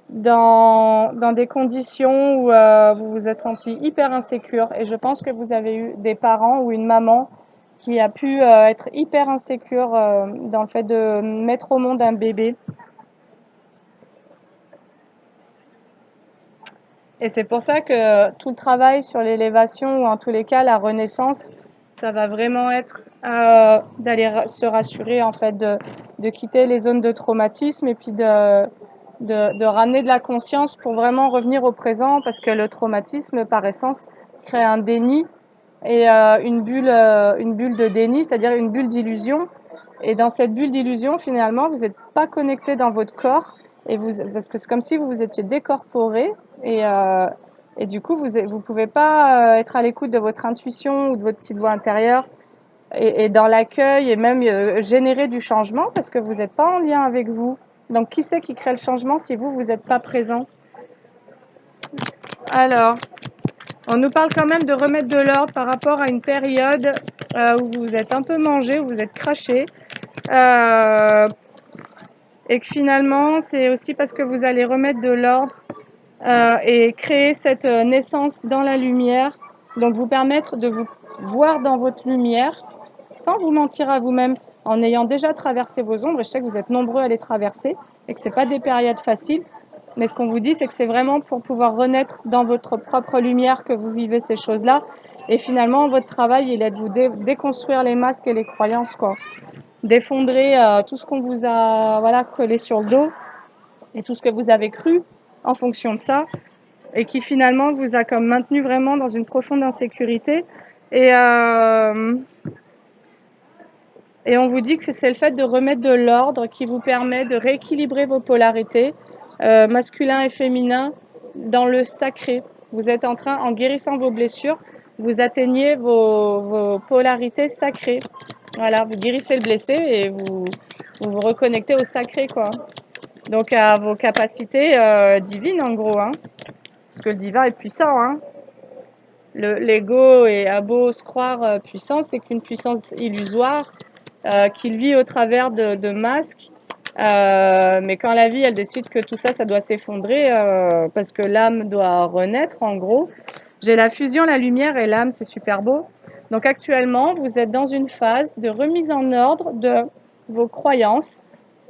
des conditions où vous vous êtes senti hyper insécure. Et je pense que vous avez eu des parents ou une maman qui a pu être hyper insécure dans le fait de mettre au monde un bébé. Et c'est pour ça que tout le travail sur l'élévation, ou en tous les cas la renaissance, ça va vraiment être d'aller se rassurer, en fait, de quitter les zones de traumatisme et puis de ramener de la conscience pour vraiment revenir au présent, parce que le traumatisme, par essence, crée un déni et une bulle de déni, c'est-à-dire une bulle d'illusion. Et dans cette bulle d'illusion, finalement, vous n'êtes pas connecté dans votre corps, parce que c'est comme si vous vous étiez décorporé, et, euh, et du coup, vous ne pouvez pas être à l'écoute de votre intuition ou de votre petite voix intérieure, et dans l'accueil, et même générer du changement, parce que vous n'êtes pas en lien avec vous. Donc, qui c'est qui crée le changement si vous n'êtes pas présent? Alors, on nous parle quand même de remettre de l'ordre par rapport à une période où vous êtes un peu mangé, où vous êtes craché. Et que finalement, c'est aussi parce que vous allez remettre de l'ordre et créer cette naissance dans la lumière, donc vous permettre de vous voir dans votre lumière, sans vous mentir à vous-même, en ayant déjà traversé vos ombres. Et je sais que vous êtes nombreux à les traverser et que ce n'est pas des périodes faciles. Mais ce qu'on vous dit, c'est que c'est vraiment pour pouvoir renaître dans votre propre lumière que vous vivez ces choses-là. Et finalement, votre travail, il est de vous déconstruire les masques et les croyances, quoi. D'effondrer tout ce qu'on vous a collé sur le dos et tout ce que vous avez cru en fonction de ça, et qui finalement vous a comme maintenu vraiment dans une profonde insécurité. Et, et on vous dit que c'est le fait de remettre de l'ordre qui vous permet de rééquilibrer vos polarités, masculin et féminin, dans le sacré. Vous êtes en train, en guérissant vos blessures, vous atteignez vos polarités sacrées. Voilà, vous guérissez le blessé et vous reconnectez au sacré, quoi. Donc à vos capacités divines, en gros, hein. Parce que le divin est puissant, hein. L'ego a beau se croire puissant, c'est qu'une puissance illusoire qu'il vit au travers de masques. Mais quand la vie, elle décide que tout ça, ça doit s'effondrer parce que l'âme doit renaître, en gros. J'ai la fusion, la lumière et l'âme, c'est super beau. Donc actuellement, vous êtes dans une phase de remise en ordre de vos croyances,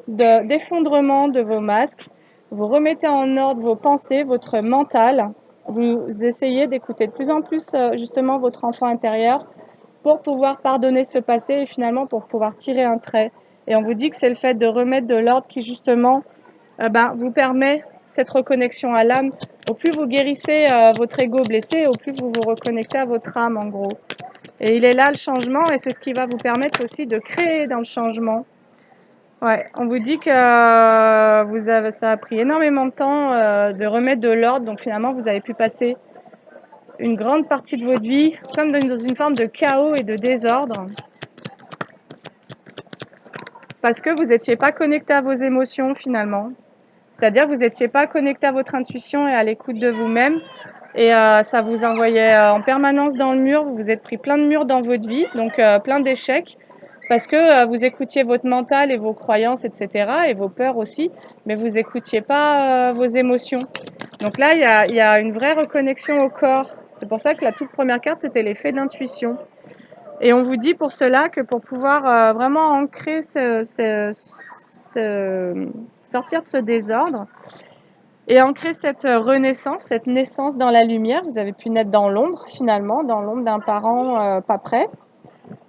d'effondrement de vos masques. Vous remettez en ordre vos pensées, votre mental. Vous essayez d'écouter de plus en plus justement votre enfant intérieur pour pouvoir pardonner ce passé et finalement pour pouvoir tirer un trait. Et on vous dit que c'est le fait de remettre de l'ordre qui justement vous permet cette reconnexion à l'âme. Au plus vous guérissez votre ego blessé, au plus vous vous reconnectez à votre âme en gros. Et il est là le changement et c'est ce qui va vous permettre aussi de créer dans le changement. Ouais, on vous dit que ça a pris énormément de temps de remettre de l'ordre, donc finalement vous avez pu passer une grande partie de votre vie comme dans une forme de chaos et de désordre parce que vous n'étiez pas connecté à vos émotions finalement. C'est-à-dire que vous n'étiez pas connecté à votre intuition et à l'écoute de vous-même et ça vous envoyait en permanence dans le mur, vous vous êtes pris plein de murs dans votre vie, donc plein d'échecs parce que vous écoutiez votre mental et vos croyances, etc. et vos peurs aussi, mais vous n'écoutiez pas vos émotions. Donc là, il y a une vraie reconnexion au corps. C'est pour ça que la toute première carte, c'était l'effet d'intuition. Et on vous dit pour cela que pour pouvoir vraiment ancrer sortir de ce désordre et ancrer cette renaissance, cette naissance dans la lumière, vous avez pu naître dans l'ombre finalement, dans l'ombre d'un parent pas prêt,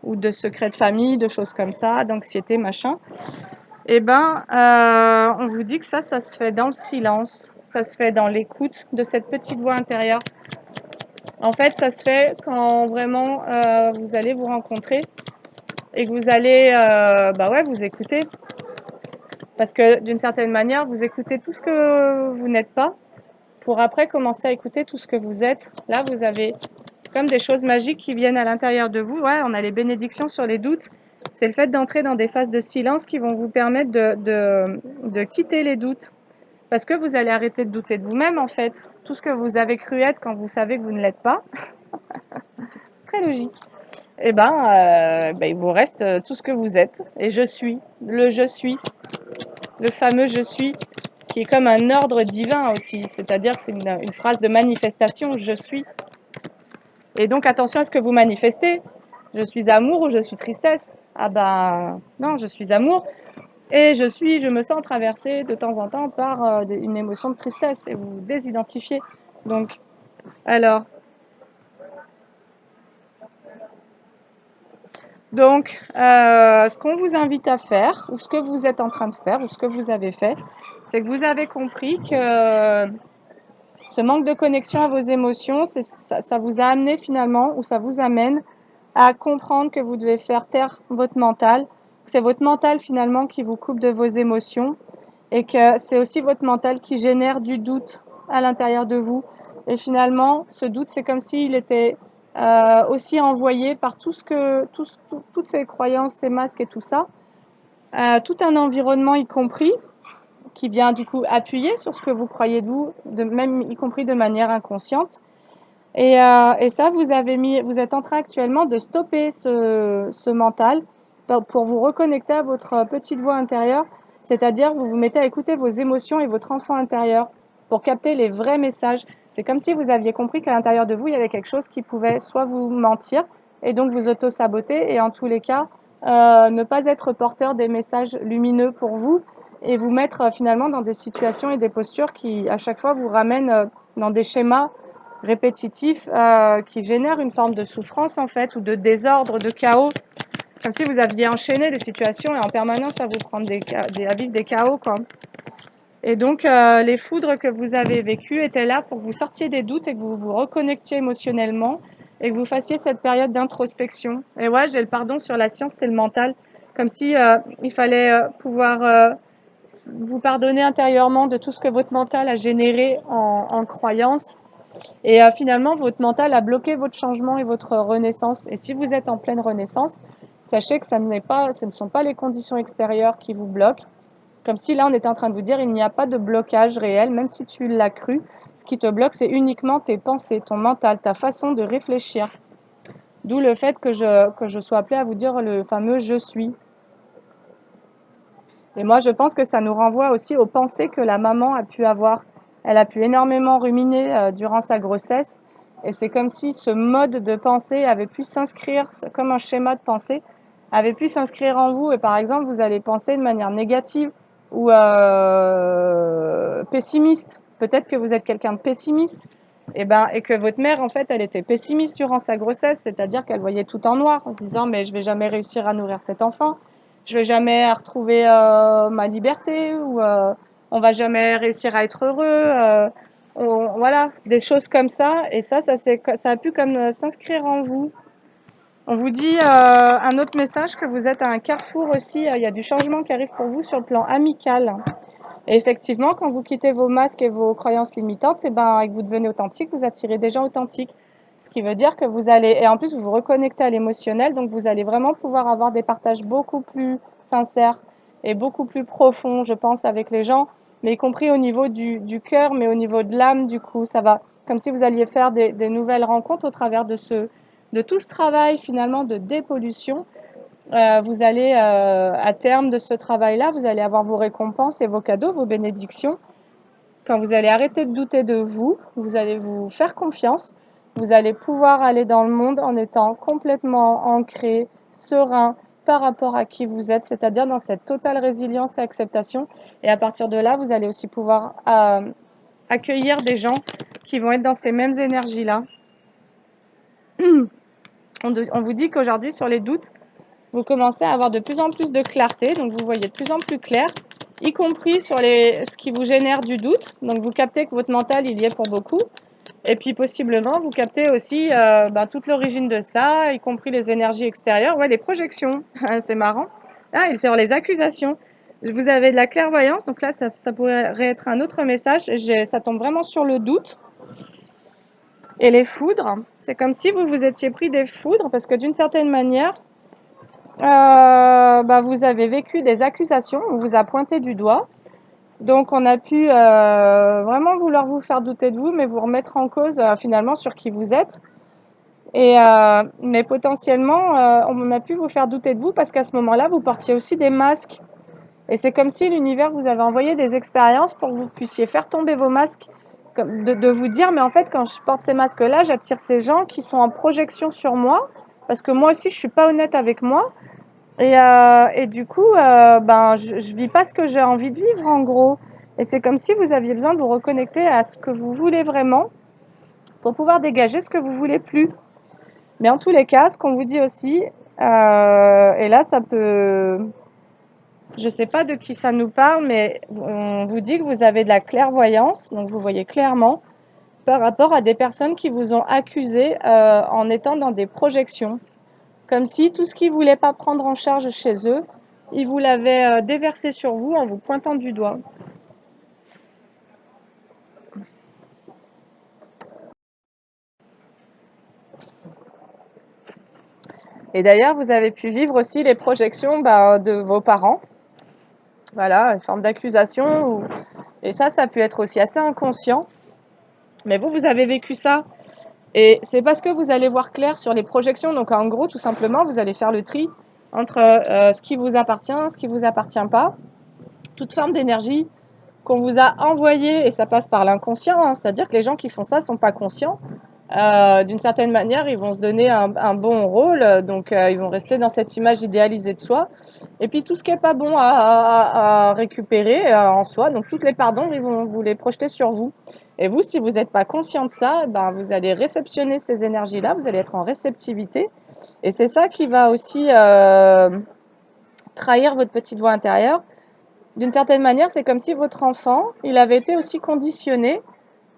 ou de secrets de famille, de choses comme ça, d'anxiété, machin. Et on vous dit que ça se fait dans le silence, ça se fait dans l'écoute de cette petite voix intérieure. En fait, ça se fait quand vraiment vous allez vous rencontrer et que vous allez vous écouter. Parce que d'une certaine manière, vous écoutez tout ce que vous n'êtes pas pour après commencer à écouter tout ce que vous êtes. Là, vous avez comme des choses magiques qui viennent à l'intérieur de vous. Ouais, on a les bénédictions sur les doutes. C'est le fait d'entrer dans des phases de silence qui vont vous permettre de quitter les doutes. Parce que vous allez arrêter de douter de vous-même, en fait. Tout ce que vous avez cru être quand vous savez que vous ne l'êtes pas. Très logique. Et il vous reste tout ce que vous êtes. Et je suis. Le je suis. Le fameux je suis. Qui est comme un ordre divin aussi. C'est-à-dire que c'est une phrase de manifestation. Je suis. Et donc attention à ce que vous manifestez. Je suis amour ou je suis tristesse? Non, je suis amour. Et je me sens traversée de temps en temps par une émotion de tristesse. Et vous vous désidentifiez. Donc, alors. Donc, ce qu'on vous invite à faire, ou ce que vous êtes en train de faire, ou ce que vous avez fait, c'est que vous avez compris que ce manque de connexion à vos émotions, ça vous a amené finalement, ou ça vous amène à comprendre que vous devez faire taire votre mental, que c'est votre mental finalement qui vous coupe de vos émotions, et que c'est aussi votre mental qui génère du doute à l'intérieur de vous. Et finalement, ce doute, c'est comme s'il était aussi envoyé par toutes ces croyances, ces masques et tout ça, tout un environnement y compris, qui vient du coup appuyer sur ce que vous croyez de vous, même y compris de manière inconsciente. Et ça, vous êtes en train actuellement de stopper ce mental pour vous reconnecter à votre petite voix intérieure, c'est-à-dire que vous vous mettez à écouter vos émotions et votre enfant intérieur pour capter les vrais messages. C'est comme si vous aviez compris qu'à l'intérieur de vous, il y avait quelque chose qui pouvait soit vous mentir et donc vous auto-saboter et en tous les cas, ne pas être porteur des messages lumineux pour vous et vous mettre finalement dans des situations et des postures qui, à chaque fois, vous ramènent dans des schémas répétitifs qui génèrent une forme de souffrance en fait ou de désordre, de chaos, comme si vous aviez enchaîné des situations et en permanence à vous prendre à vivre des chaos quoi. Et donc les foudres que vous avez vécues étaient là pour que vous sortiez des doutes et que vous vous reconnectiez émotionnellement et que vous fassiez cette période d'introspection. Et ouais, j'ai le pardon sur la science, c'est le mental, comme si il fallait pouvoir vous pardonner intérieurement de tout ce que votre mental a généré en croyances. Et finalement, votre mental a bloqué votre changement et votre renaissance. Et si vous êtes en pleine renaissance, sachez que ce ne sont pas les conditions extérieures qui vous bloquent. Comme si là, on était en train de vous dire, il n'y a pas de blocage réel, même si tu l'as cru. Ce qui te bloque, c'est uniquement tes pensées, ton mental, ta façon de réfléchir. D'où le fait que je sois appelée à vous dire le fameux « je suis ». Et moi, je pense que ça nous renvoie aussi aux pensées que la maman a pu avoir. Elle a pu énormément ruminer durant sa grossesse. Et c'est comme si ce mode de pensée avait pu s'inscrire, comme un schéma de pensée, avait pu s'inscrire en vous. Et par exemple, vous allez penser de manière négative ou pessimiste. Peut-être que vous êtes quelqu'un de pessimiste. et que votre mère, en fait, elle était pessimiste durant sa grossesse, c'est-à-dire qu'elle voyait tout en noir, en se disant, mais je vais jamais réussir à nourrir cet enfant, je vais jamais retrouver ma liberté, ou on va jamais réussir à être heureux, voilà, des choses comme ça, et ça a pu comme s'inscrire en vous. On vous dit un autre message que vous êtes à un carrefour aussi, il y a du changement qui arrive pour vous sur le plan amical. Et effectivement, quand vous quittez vos masques et vos croyances limitantes, et que vous devenez authentique, vous attirez des gens authentiques. Ce qui veut dire que vous allez, et en plus vous vous reconnectez à l'émotionnel, donc vous allez vraiment pouvoir avoir des partages beaucoup plus sincères et beaucoup plus profonds, je pense, avec les gens, mais y compris au niveau du cœur, mais au niveau de l'âme, du coup, ça va, comme si vous alliez faire des nouvelles rencontres au travers de tout ce travail finalement de dépollution. Vous allez, à terme de ce travail-là, vous allez avoir vos récompenses et vos cadeaux, vos bénédictions. Quand vous allez arrêter de douter de vous, vous allez vous faire confiance, vous allez pouvoir aller dans le monde en étant complètement ancré, serein par rapport à qui vous êtes, c'est-à-dire dans cette totale résilience et acceptation. Et à partir de là, vous allez aussi pouvoir accueillir des gens qui vont être dans ces mêmes énergies-là. On vous dit qu'aujourd'hui, sur les doutes, vous commencez à avoir de plus en plus de clarté, donc vous voyez de plus en plus clair, y compris sur ce qui vous génère du doute. Donc vous captez que votre mental, il y est pour beaucoup. Et puis possiblement, vous captez aussi toute l'origine de ça, y compris les énergies extérieures, ouais, les projections, c'est marrant. Ah, et sur les accusations, vous avez de la clairvoyance, donc là, ça pourrait être un autre message. Ça tombe vraiment sur le doute. Et les foudres, c'est comme si vous vous étiez pris des foudres, parce que d'une certaine manière, vous avez vécu des accusations, on vous a pointé du doigt. Donc on a pu vraiment vouloir vous faire douter de vous, mais vous remettre en cause finalement sur qui vous êtes. Mais potentiellement, on a pu vous faire douter de vous parce qu'à ce moment-là, vous portiez aussi des masques. Et c'est comme si l'univers vous avait envoyé des expériences pour que vous puissiez faire tomber vos masques, de vous dire, mais en fait, quand je porte ces masques-là, j'attire ces gens qui sont en projection sur moi, parce que moi aussi, je suis pas honnête avec moi. Et du coup, je vis pas ce que j'ai envie de vivre, en gros. Et c'est comme si vous aviez besoin de vous reconnecter à ce que vous voulez vraiment pour pouvoir dégager ce que vous voulez plus. Mais en tous les cas, ce qu'on vous dit aussi, et là, ça peut... Je sais pas de qui ça nous parle, mais on vous dit que vous avez de la clairvoyance, donc vous voyez clairement, par rapport à des personnes qui vous ont accusé en étant dans des projections. Comme si tout ce qu'ils ne voulaient pas prendre en charge chez eux, ils vous l'avaient déversé sur vous en vous pointant du doigt. Et d'ailleurs, vous avez pu vivre aussi les projections de vos parents. Voilà, une forme d'accusation. Et ça a pu être aussi assez inconscient. Mais vous avez vécu ça. Et c'est parce que vous allez voir clair sur les projections. Donc en gros, tout simplement, vous allez faire le tri entre ce qui vous appartient, ce qui ne vous appartient pas. Toute forme d'énergie qu'on vous a envoyée, et ça passe par l'inconscient, hein, c'est-à-dire que les gens qui font ça ne sont pas conscients. D'une certaine manière, ils vont se donner un bon rôle, donc ils vont rester dans cette image idéalisée de soi. Et puis tout ce qui n'est pas bon à récupérer en soi, donc toutes les pardons, ils vont vous les projeter sur vous. Et vous, si vous n'êtes pas conscient de ça, vous allez réceptionner ces énergies-là, vous allez être en réceptivité. Et c'est ça qui va aussi trahir votre petite voix intérieure. D'une certaine manière, c'est comme si votre enfant, il avait été aussi conditionné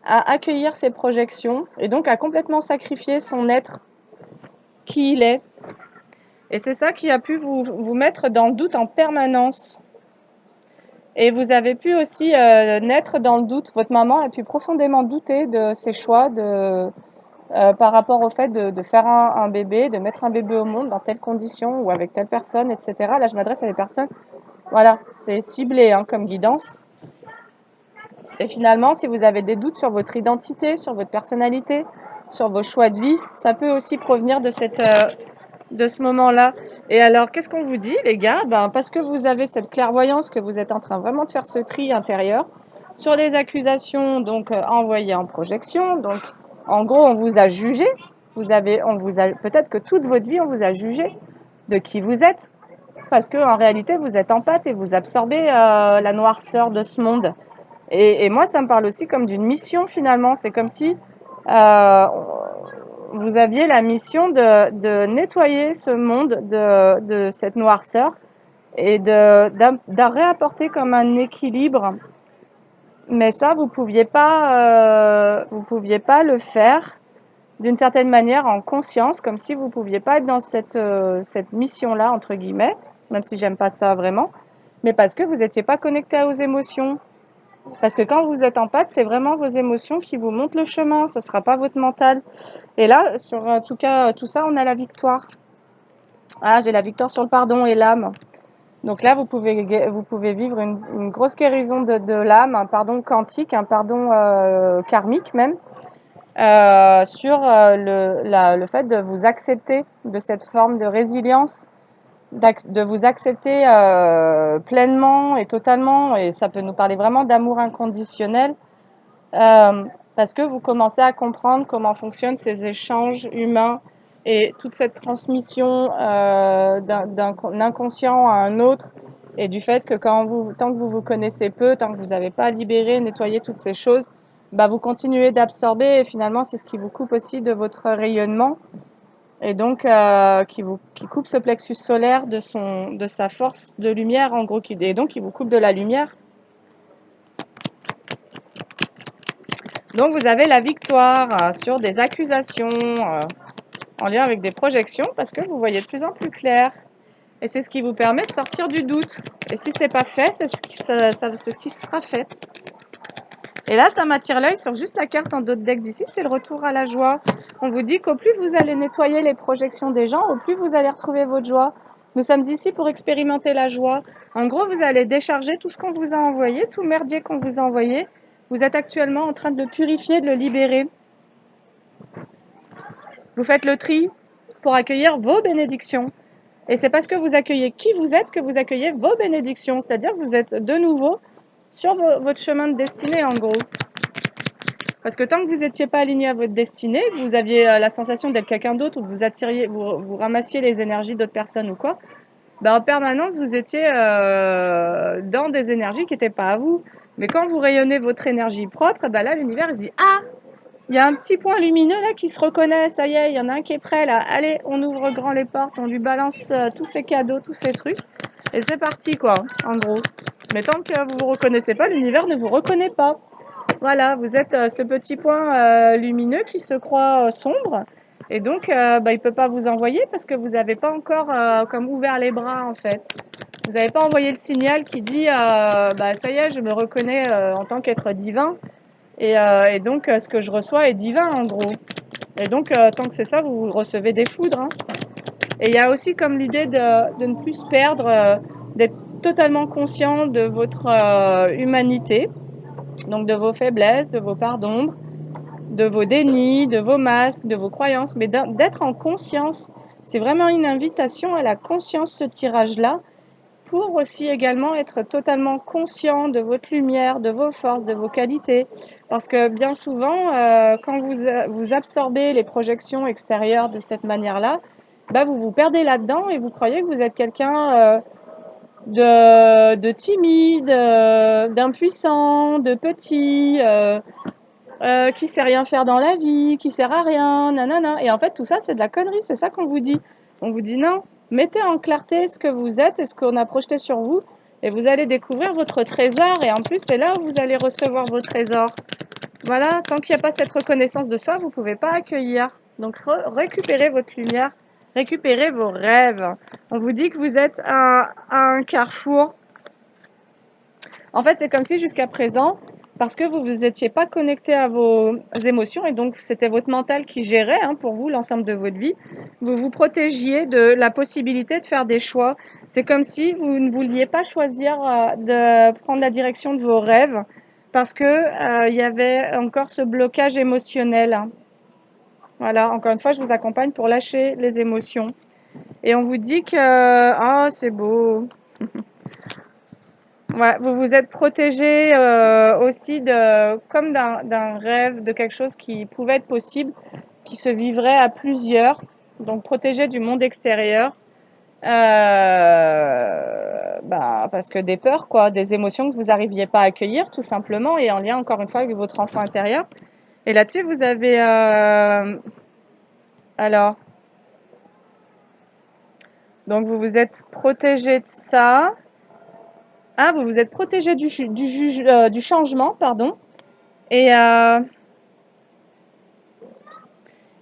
à accueillir ses projections et donc à complètement sacrifier son être, qui il est. Et c'est ça qui a pu vous mettre dans le doute en permanence. Et vous avez pu aussi naître dans le doute. Votre maman a pu profondément douter de ses choix par rapport au fait de faire un bébé, de mettre un bébé au monde dans telles conditions ou avec telle personne, etc. Là, je m'adresse à des personnes. Voilà, c'est ciblé comme guidance. Et finalement, si vous avez des doutes sur votre identité, sur votre personnalité, sur vos choix de vie, ça peut aussi provenir de ce moment-là. Et alors, qu'est-ce qu'on vous dit, les gars? Parce que vous avez cette clairvoyance, que vous êtes en train vraiment de faire ce tri intérieur sur les accusations donc envoyées en projection. Donc, en gros, on vous a jugé. Peut-être que toute votre vie, on vous a jugé de qui vous êtes, parce que en réalité, vous êtes empathe et vous absorbez la noirceur de ce monde. Et moi, ça me parle aussi comme d'une mission finalement. C'est comme si vous aviez la mission de nettoyer ce monde de cette noirceur et de réapporter comme un équilibre. Mais ça, vous pouviez pas le faire d'une certaine manière en conscience, comme si vous pouviez pas être dans cette mission-là, entre guillemets, même si j'aime pas ça vraiment, mais parce que vous n'étiez pas connecté aux émotions. Parce que quand vous êtes en pâte, c'est vraiment vos émotions qui vous montrent le chemin, ça sera pas votre mental. Et là, sur en tout cas, tout ça, on a la victoire. Ah, j'ai la victoire sur le pardon et l'âme. Donc là, vous pouvez vivre une grosse guérison de l'âme, un pardon quantique, un pardon karmique même, sur le fait de vous accepter de cette forme de résilience, de vous accepter pleinement et totalement, et ça peut nous parler vraiment d'amour inconditionnel, parce que vous commencez à comprendre comment fonctionnent ces échanges humains et toute cette transmission d'un inconscient à un autre, et du fait que tant que vous vous connaissez peu, tant que vous n'avez pas libéré, nettoyé toutes ces choses, bah vous continuez d'absorber, et finalement c'est ce qui vous coupe aussi de votre rayonnement, et donc qui coupe ce plexus solaire de sa force de lumière, en gros, et donc qui vous coupe de la lumière. Donc vous avez la victoire sur des accusations en lien avec des projections, parce que vous voyez de plus en plus clair. Et c'est ce qui vous permet de sortir du doute. Et si c'est pas fait, c'est ce qui sera fait. Et là, ça m'attire l'œil sur juste la carte en dos de deck d'ici, c'est le retour à la joie. On vous dit qu'au plus vous allez nettoyer les projections des gens, au plus vous allez retrouver votre joie. Nous sommes ici pour expérimenter la joie. En gros, vous allez décharger tout ce qu'on vous a envoyé, tout le merdier qu'on vous a envoyé. Vous êtes actuellement en train de le purifier, de le libérer. Vous faites le tri pour accueillir vos bénédictions. Et c'est parce que vous accueillez qui vous êtes que vous accueillez vos bénédictions. C'est-à-dire que vous êtes de nouveau sur votre chemin de destinée, en gros. Parce que tant que vous n'étiez pas aligné à votre destinée, vous aviez la sensation d'être quelqu'un d'autre, ou vous attiriez, vous ramassiez les énergies d'autres personnes ou quoi, ben en permanence, vous étiez dans des énergies qui n'étaient pas à vous. Mais quand vous rayonnez votre énergie propre, ben là, l'univers se dit « Ah, il y a un petit point lumineux là qui se reconnaît, ça y est, il y en a un qui est prêt là. Allez, on ouvre grand les portes, on lui balance tous ces cadeaux, tous ces trucs. Et c'est parti quoi, en gros. Mais tant que vous vous reconnaissez pas, l'univers ne vous reconnaît pas. Voilà, vous êtes ce petit point lumineux qui se croit sombre. Et donc, bah, il ne peut pas vous envoyer parce que vous n'avez pas encore comme ouvert les bras en fait. Vous n'avez pas envoyé le signal qui dit bah, ça y est, je me reconnais en tant qu'être divin. Et donc, ce que je reçois est divin, en gros. Et donc, tant que c'est ça, vous recevez des foudres. Hein. Et il y a aussi comme l'idée de ne plus se perdre, d'être totalement conscient de votre humanité, donc de vos faiblesses, de vos parts d'ombre, de vos dénis, de vos masques, de vos croyances, mais d'être en conscience. C'est vraiment une invitation à la conscience, ce tirage-là, pour aussi également être totalement conscient de votre lumière, de vos forces, de vos qualités. Parce que bien souvent, quand vous absorbez les projections extérieures de cette manière-là, bah vous vous perdez là-dedans et vous croyez que vous êtes quelqu'un de timide, d'impuissant, de petit, qui sait rien faire dans la vie, qui sert à rien, nanana. Et en fait, tout ça, c'est de la connerie, c'est ça qu'on vous dit. On vous dit non, mettez en clarté ce que vous êtes et ce qu'on a projeté sur vous, et vous allez découvrir votre trésor, et en plus, c'est là où vous allez recevoir vos trésors. Voilà, tant qu'il n'y a pas cette reconnaissance de soi, vous ne pouvez pas accueillir. Donc, récupérez votre lumière, récupérez vos rêves. On vous dit que vous êtes à un carrefour. En fait, c'est comme si jusqu'à présent, parce que vous ne vous étiez pas connecté à vos émotions, et donc c'était votre mental qui gérait pour vous l'ensemble de votre vie, vous vous protégiez de la possibilité de faire des choix. C'est comme si vous ne vouliez pas choisir de prendre la direction de vos rêves, parce que y avait encore ce blocage émotionnel. Voilà, encore une fois, je vous accompagne pour lâcher les émotions. Et on vous dit que ah, c'est beau. Ouais, vous vous êtes protégé aussi comme d'un rêve, de quelque chose qui pouvait être possible, qui se vivrait à plusieurs, donc protégé du monde extérieur, bah, parce que des peurs, quoi, des émotions que vous n'arriviez pas à accueillir, tout simplement, et en lien encore une fois avec votre enfant intérieur. Et là-dessus, vous avez... alors, donc vous vous êtes protégé de ça. Ah, vous vous êtes protégé du changement, pardon. Et,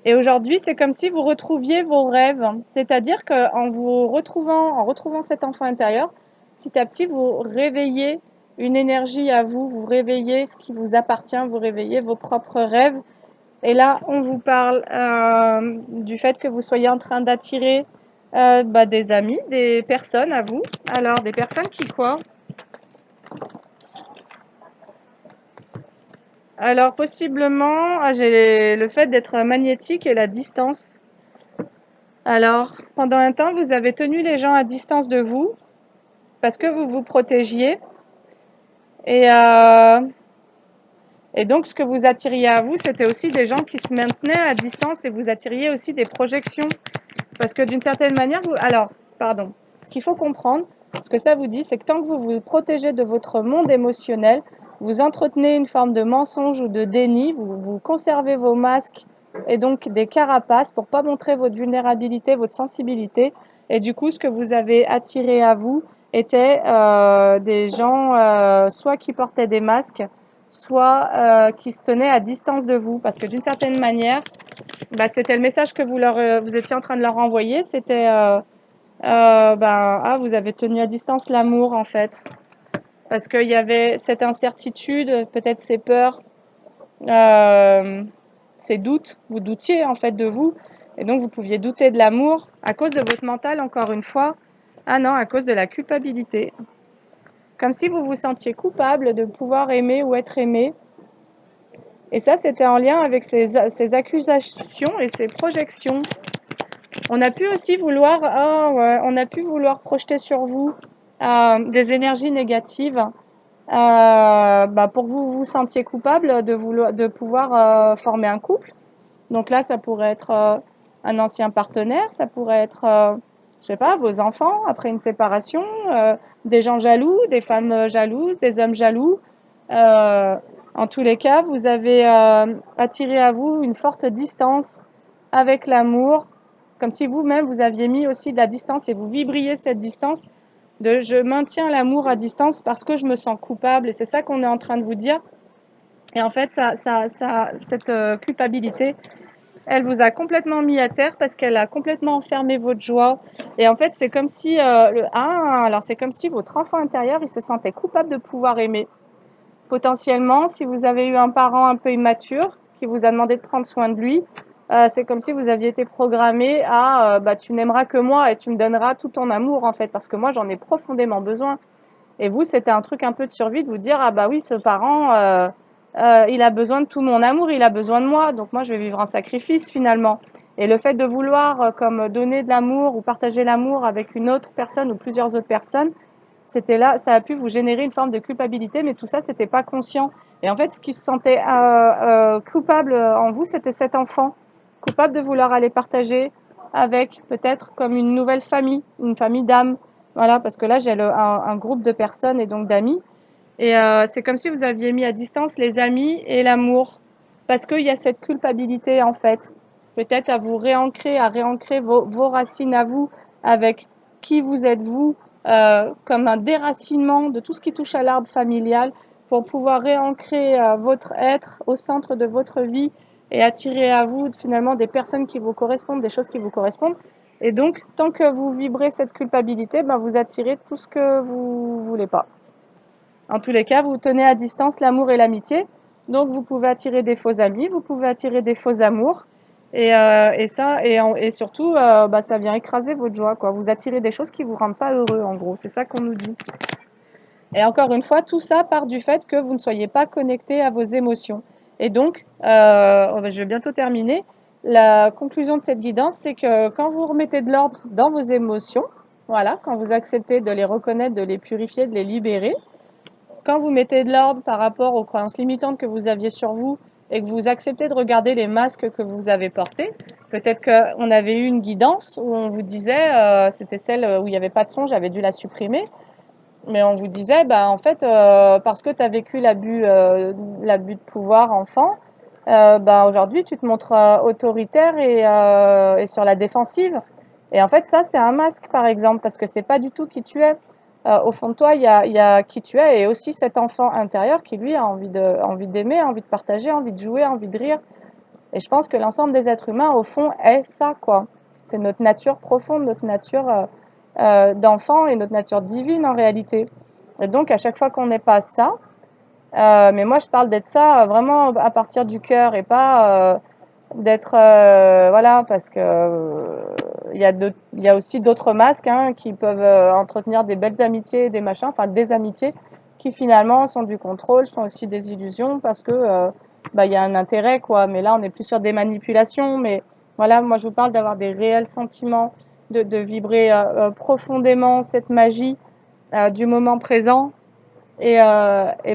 et aujourd'hui, c'est comme si vous retrouviez vos rêves. C'est-à-dire qu'en en retrouvant cet enfant intérieur, petit à petit, vous réveillez une énergie à vous, vous réveillez ce qui vous appartient, vous réveillez vos propres rêves. Et là, on vous parle du fait que vous soyez en train d'attirer des amis, des personnes à vous. Alors, des personnes qui quoi? Alors, possiblement, j'ai le fait d'être magnétique et la distance. Alors, pendant un temps, vous avez tenu les gens à distance de vous parce que vous vous protégiez. Et, et donc, ce que vous attiriez à vous, c'était aussi des gens qui se maintenaient à distance et vous attiriez aussi des projections. Parce que d'une certaine manière, alors, pardon, ce qu'il faut comprendre, ce que ça vous dit, c'est que tant que vous vous protégez de votre monde émotionnel, vous entretenez une forme de mensonge ou de déni, vous conservez vos masques et donc des carapaces pour pas montrer votre vulnérabilité, votre sensibilité. Et du coup, ce que vous avez attiré à vous était des gens soit qui portaient des masques, soit qui se tenaient à distance de vous. Parce que d'une certaine manière, c'était le message que vous étiez en train de leur envoyer. C'était vous avez tenu à distance l'amour en fait, parce qu'il y avait cette incertitude, peut-être ces peurs, euh, ces doutes. Vous doutiez en fait de vous, et donc vous pouviez douter de l'amour à cause de votre mental encore une fois. Ah non, à cause de la culpabilité, comme si vous vous sentiez coupable de pouvoir aimer ou être aimé. Et ça, c'était en lien avec ces accusations et ces projections. On a pu aussi vouloir, on a pu vouloir projeter sur vous des énergies négatives pour que vous vous sentiez coupable de pouvoir former un couple. Donc là, ça pourrait être un ancien partenaire, ça pourrait être, je sais pas, vos enfants après une séparation, des gens jaloux, des femmes jalouses, des hommes jaloux. Euh, En tous les cas, vous avez attiré à vous une forte distance avec l'amour, comme si vous-même vous aviez mis aussi de la distance et vous vibriez cette distance de je maintiens l'amour à distance parce que je me sens coupable, et c'est ça qu'on est en train de vous dire. Et en fait, cette culpabilité, elle vous a complètement mis à terre parce qu'elle a complètement enfermé votre joie. Et en fait, c'est comme si alors c'est comme si votre enfant intérieur, il se sentait coupable de pouvoir aimer. Potentiellement, si vous avez eu un parent un peu immature qui vous a demandé de prendre soin de lui, c'est comme si vous aviez été programmé à tu n'aimeras que moi et tu me donneras tout ton amour en fait, parce que moi j'en ai profondément besoin. Et vous, c'était un truc un peu de survie de vous dire ah bah oui, ce parent il a besoin de tout mon amour, il a besoin de moi, donc moi je vais vivre un sacrifice finalement. Et le fait de vouloir comme donner de l'amour ou partager l'amour avec une autre personne ou plusieurs autres personnes, c'était là, ça a pu vous générer une forme de culpabilité, mais tout ça, c'était pas conscient. Et en fait, ce qui se sentait coupable en vous, c'était cet enfant, coupable de vouloir aller partager avec peut-être comme une nouvelle famille, une famille d'âmes. Voilà, parce que là, j'ai un groupe de personnes et donc d'amis. Et c'est comme si vous aviez mis à distance les amis et l'amour, parce qu'il y a cette culpabilité en fait. Peut-être à réancrer vos racines à vous avec qui vous êtes vous, comme un déracinement de tout ce qui touche à l'arbre familial pour pouvoir réancrer votre être au centre de votre vie et attirer à vous finalement des personnes qui vous correspondent, des choses qui vous correspondent. Et donc, tant que vous vibrez cette culpabilité, vous attirez tout ce que vous voulez pas. En tous les cas, vous tenez à distance l'amour et l'amitié. Donc, vous pouvez attirer des faux amis, vous pouvez attirer des faux amours. Et surtout, ça vient écraser votre joie, quoi. Vous attirez des choses qui vous rendent pas heureux, en gros. C'est ça qu'on nous dit. Et encore une fois, tout ça part du fait que vous ne soyez pas connecté à vos émotions. Et donc, je vais bientôt terminer. La conclusion de cette guidance, c'est que quand vous remettez de l'ordre dans vos émotions, voilà, quand vous acceptez de les reconnaître, de les purifier, de les libérer, quand vous mettez de l'ordre par rapport aux croyances limitantes que vous aviez sur vous et que vous acceptez de regarder les masques que vous avez portés, peut-être qu'on avait eu une guidance où on vous disait, c'était celle où il n'y avait pas de son, j'avais dû la supprimer, mais on vous disait, en fait, parce que tu as vécu l'abus de pouvoir enfant, ben, aujourd'hui, tu te montres autoritaire et sur la défensive. Et en fait, ça, c'est un masque, par exemple, parce que c'est pas du tout qui tu es. Au fond de toi, il y a qui tu es et aussi cet enfant intérieur qui, lui, a envie d'aimer, envie de partager, envie de jouer, envie de rire. Et je pense que l'ensemble des êtres humains, au fond, est ça, quoi. C'est notre nature profonde, notre nature d'enfant et notre nature divine, en réalité. Et donc, à chaque fois qu'on n'est pas ça, mais moi, je parle d'être ça vraiment à partir du cœur et pas d'être voilà parce que il y a aussi d'autres masques hein, qui peuvent entretenir des belles amitiés, des machins, enfin des amitiés qui finalement sont du contrôle, sont aussi des illusions parce que bah il y a un intérêt quoi. Mais là, on est plus sur des manipulations. Mais voilà, moi, je vous parle d'avoir des réels sentiments, de vibrer profondément cette magie du moment présent et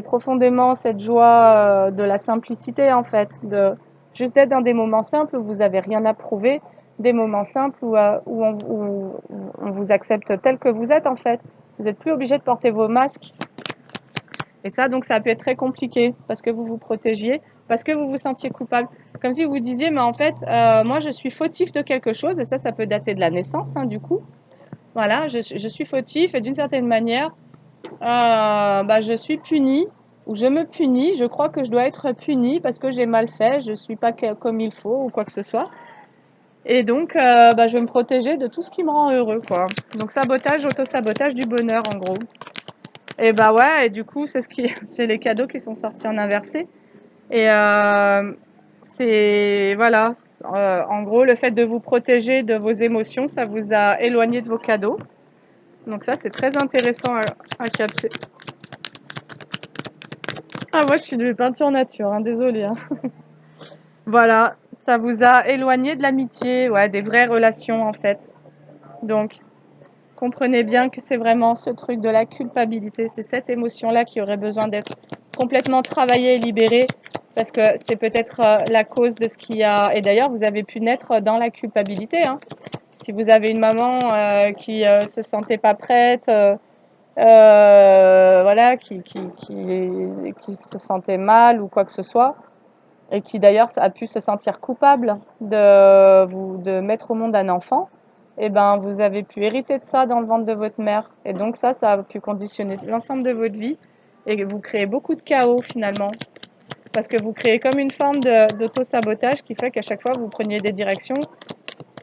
profondément cette joie de la simplicité en fait, de juste d'être dans des moments simples où vous n'avez rien à prouver, des moments simples où on vous accepte tel que vous êtes en fait. Vous n'êtes plus obligé de porter vos masques. Et ça, donc, ça a pu être très compliqué parce que vous vous protégiez, parce que vous vous sentiez coupable. Comme si vous vous disiez, mais en fait, moi, je suis fautif de quelque chose, et ça peut dater de la naissance, hein, du coup. Voilà, je suis fautif, et d'une certaine manière, bah, je suis punie ou je me punis, je crois que je dois être punie parce que j'ai mal fait, je suis pas comme il faut ou quoi que ce soit. Et donc, bah, je vais me protéger de tout ce qui me rend heureux, quoi. Donc sabotage, auto-sabotage du bonheur, en gros. Et bah ouais, et du coup, c'est ce qui, c'est les cadeaux qui sont sortis en inversé. Et c'est voilà, en gros, le fait de vous protéger de vos émotions, ça vous a éloigné de vos cadeaux. Donc ça, c'est très intéressant à capter. Ah, moi, je suis de peinture nature, hein, désolée. Hein. Voilà, ça vous a éloigné de l'amitié, ouais, des vraies relations en fait. Donc, comprenez bien que c'est vraiment ce truc de la culpabilité, c'est cette émotion-là qui aurait besoin d'être complètement travaillée et libérée, parce que c'est peut-être la cause de ce qui a... Et d'ailleurs, vous avez pu naître dans la culpabilité. Hein. Si vous avez une maman qui se sentait pas prête, voilà, qui se sentait mal ou quoi que ce soit, et qui d'ailleurs a pu se sentir coupable de mettre au monde un enfant, et ben vous avez pu hériter de ça dans le ventre de votre mère. Et donc ça a pu conditionner l'ensemble de votre vie et vous créez beaucoup de chaos finalement. Parce que vous créez comme une forme d'auto-sabotage qui fait qu'à chaque fois vous preniez des directions,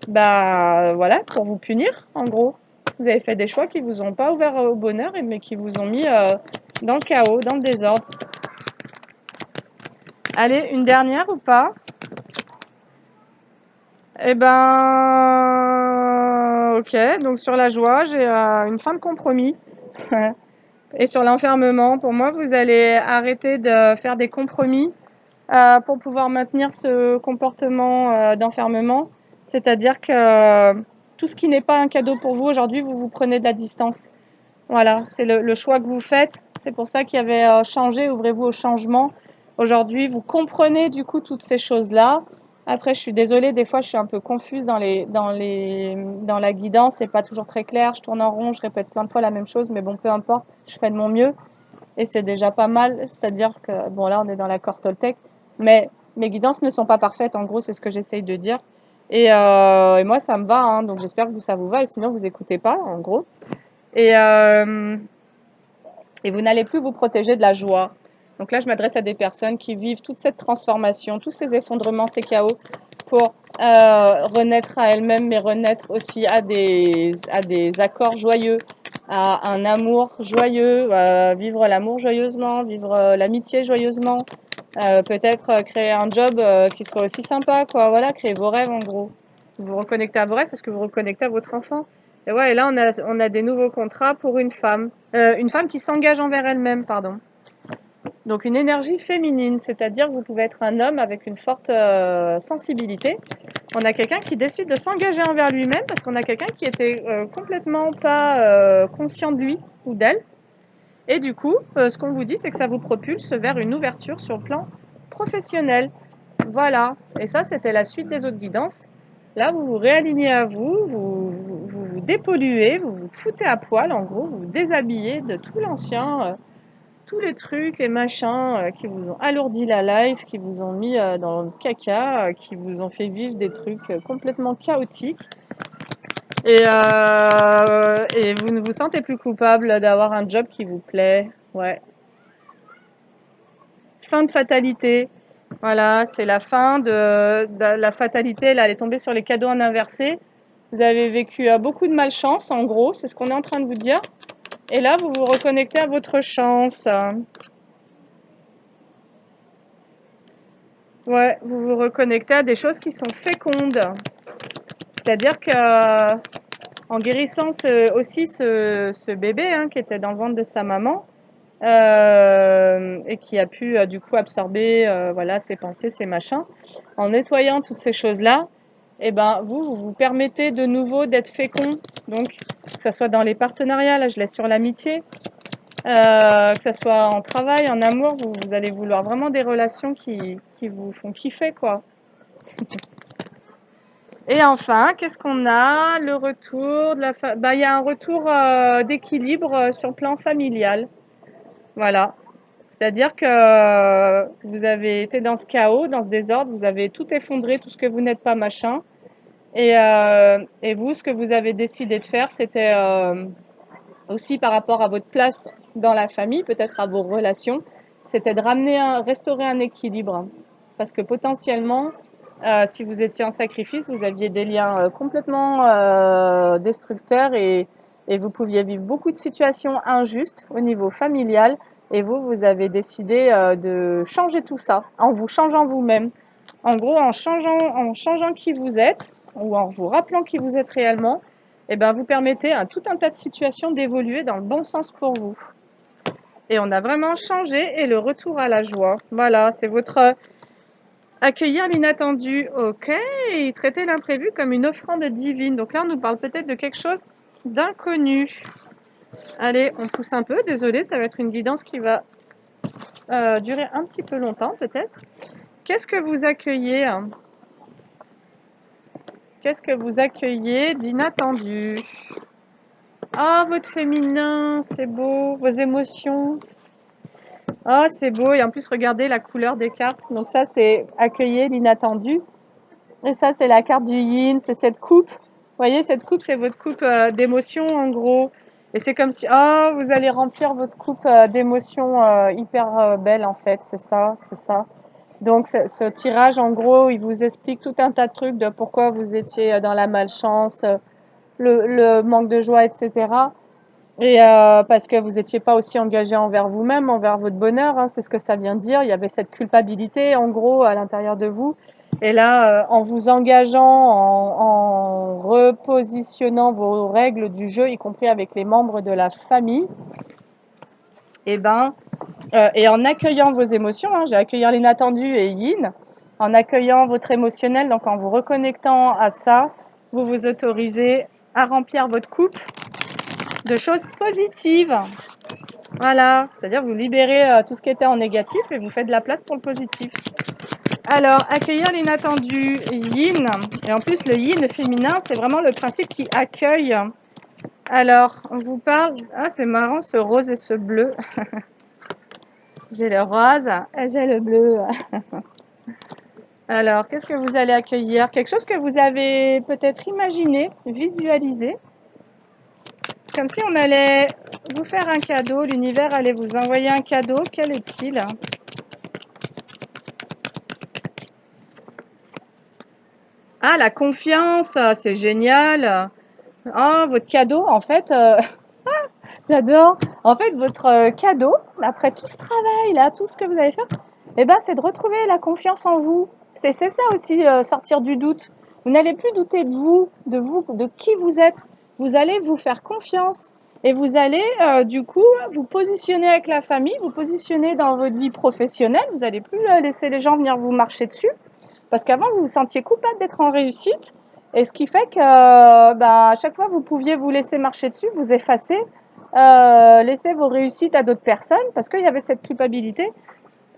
bah voilà, pour vous punir en gros. Vous avez fait des choix qui vous ont pas ouvert au bonheur, mais qui vous ont mis dans le chaos, dans le désordre. Allez, une dernière ou pas? Eh ben, ok. Donc sur la joie, j'ai une fin de compromis. Et sur l'enfermement, pour moi, vous allez arrêter de faire des compromis pour pouvoir maintenir ce comportement d'enfermement. C'est-à-dire que tout ce qui n'est pas un cadeau pour vous aujourd'hui, vous vous prenez de la distance. Voilà, c'est le choix que vous faites. C'est pour ça qu'il y avait changé, ouvrez-vous au changement. Aujourd'hui, vous comprenez du coup toutes ces choses-là. Après, je suis désolée, des fois, je suis un peu confuse dans la guidance. C'est pas toujours très clair. Je tourne en rond, je répète plein de fois la même chose, mais bon, peu importe. Je fais de mon mieux et c'est déjà pas mal. C'est-à-dire que, bon, là, on est dans l'accord Toltec, mais mes guidances ne sont pas parfaites. En gros, c'est ce que j'essaye de dire. Et moi, ça me va, hein, donc j'espère que ça vous va. Et sinon, vous écoutez pas, en gros. Et, euh, et vous n'allez plus vous protéger de la joie. Donc là, je m'adresse à des personnes qui vivent toute cette transformation, tous ces effondrements, ces chaos, pour renaître à elles-mêmes, mais renaître aussi à des accords joyeux, à un amour joyeux, vivre l'amour joyeusement, vivre l'amitié joyeusement, peut-être créer un job qui soit aussi sympa, quoi. Voilà, créer vos rêves en gros. Vous vous reconnectez à vos rêves parce que vous vous reconnectez à votre enfant. Et ouais, et là, on a des nouveaux contrats pour une femme qui s'engage envers elle-même, pardon. Donc une énergie féminine, c'est-à-dire que vous pouvez être un homme avec une forte sensibilité. On a quelqu'un qui décide de s'engager envers lui-même parce qu'on a quelqu'un qui était complètement pas conscient de lui ou d'elle. Et du coup, ce qu'on vous dit, c'est que ça vous propulse vers une ouverture sur le plan professionnel. Voilà. Et ça, c'était la suite des autres guidances. Là, vous vous réalignez à vous dépolluez, vous vous foutez à poil, en gros, vous vous déshabillez de tout l'ancien. tous les trucs et machins qui vous ont alourdi la life, qui vous ont mis dans le caca, qui vous ont fait vivre des trucs complètement chaotiques. Et vous ne vous sentez plus coupable d'avoir un job qui vous plaît. Ouais. Fin de fatalité. Voilà, c'est la fin de la fatalité. Là, elle est tombée sur les cadeaux en inversé. Vous avez vécu beaucoup de malchance, en gros, c'est ce qu'on est en train de vous dire. Et là, vous vous reconnectez à votre chance. Ouais, vous vous reconnectez à des choses qui sont fécondes. C'est-à-dire que en guérissant aussi ce bébé qui était dans le ventre de sa maman, et qui a pu du coup absorber voilà, ses pensées, ses machins, en nettoyant toutes ces choses-là, et ben vous permettez de nouveau d'être fécond. Donc que ça soit dans les partenariats, là je laisse sur l'amitié, que ça soit en travail, en amour, vous allez vouloir vraiment des relations qui vous font kiffer, quoi. Et enfin, qu'est-ce qu'on a? Le retour de bah, il y a un retour d'équilibre sur le plan familial. Voilà. C'est-à-dire que vous avez été dans ce chaos, dans ce désordre, vous avez tout effondré, tout ce que vous n'êtes pas, machin. Et vous, ce que vous avez décidé de faire, c'était aussi par rapport à votre place dans la famille, peut-être à vos relations, c'était de restaurer un équilibre. Parce que potentiellement, si vous étiez en sacrifice, vous aviez des liens complètement destructeurs et vous pouviez vivre beaucoup de situations injustes au niveau familial. Et vous avez décidé de changer tout ça en vous changeant vous-même. En gros, en changeant qui vous êtes ou en vous rappelant qui vous êtes réellement, eh ben, vous permettez à tout un tas de situations d'évoluer dans le bon sens pour vous. Et on a vraiment changé et le retour à la joie. Voilà, c'est votre accueillir l'inattendu. Ok, traiter l'imprévu comme une offrande divine. Donc là, on nous parle peut-être de quelque chose d'inconnu. Allez, on pousse un peu. Désolé, ça va être une guidance qui va durer un petit peu longtemps peut-être. Qu'est-ce que vous accueillez? Qu'est-ce que vous accueillez d'inattendu? Ah, votre féminin, c'est beau. Vos émotions. Ah, c'est beau. Et en plus, regardez la couleur des cartes. Donc ça, c'est accueillir l'inattendu. Et ça, c'est la carte du yin. C'est cette coupe. Vous voyez, cette coupe, c'est votre coupe d'émotions, en gros. Et c'est comme si, oh, vous allez remplir votre coupe d'émotions hyper belle, en fait. C'est ça, c'est ça. Donc, ce tirage, en gros, il vous explique tout un tas de trucs de pourquoi vous étiez dans la malchance, le manque de joie, etc. Et parce que vous n'étiez pas aussi engagé envers vous-même, envers votre bonheur, c'est ce que ça vient dire. Il y avait cette culpabilité, en gros, à l'intérieur de vous. Et là, en vous engageant, en repositionnant vos règles du jeu, y compris avec les membres de la famille, et et en accueillant vos émotions, j'ai accueillir l'inattendu et yin, en accueillant votre émotionnel, donc en vous reconnectant à ça, vous vous autorisez à remplir votre coupe de choses positives. Voilà, c'est-à-dire vous libérez tout ce qui était en négatif et vous faites de la place pour le positif. Alors, accueillir l'inattendu, yin. Et en plus, le yin féminin, c'est vraiment le principe qui accueille. Alors, on vous parle... Ah, c'est marrant, ce rose et ce bleu. J'ai le rose et j'ai le bleu. Alors, qu'est-ce que vous allez accueillir? Quelque chose que vous avez peut-être imaginé, visualisé. Comme si on allait vous faire un cadeau, l'univers allait vous envoyer un cadeau. Quel est-il? Ah, la confiance, c'est génial. Ah, votre cadeau, en fait, j'adore. En fait, votre cadeau, après tout ce travail là, tout ce que vous allez faire, eh ben, c'est de retrouver la confiance en vous. C'est ça aussi, sortir du doute. Vous n'allez plus douter de vous, de qui vous êtes. Vous allez vous faire confiance et vous allez du coup vous positionner avec la famille, vous positionner dans votre vie professionnelle. Vous n'allez plus laisser les gens venir vous marcher dessus. Parce qu'avant, vous vous sentiez coupable d'être en réussite. Et ce qui fait que à chaque fois, vous pouviez vous laisser marcher dessus, vous effacer, laisser vos réussites à d'autres personnes parce qu'il y avait cette culpabilité.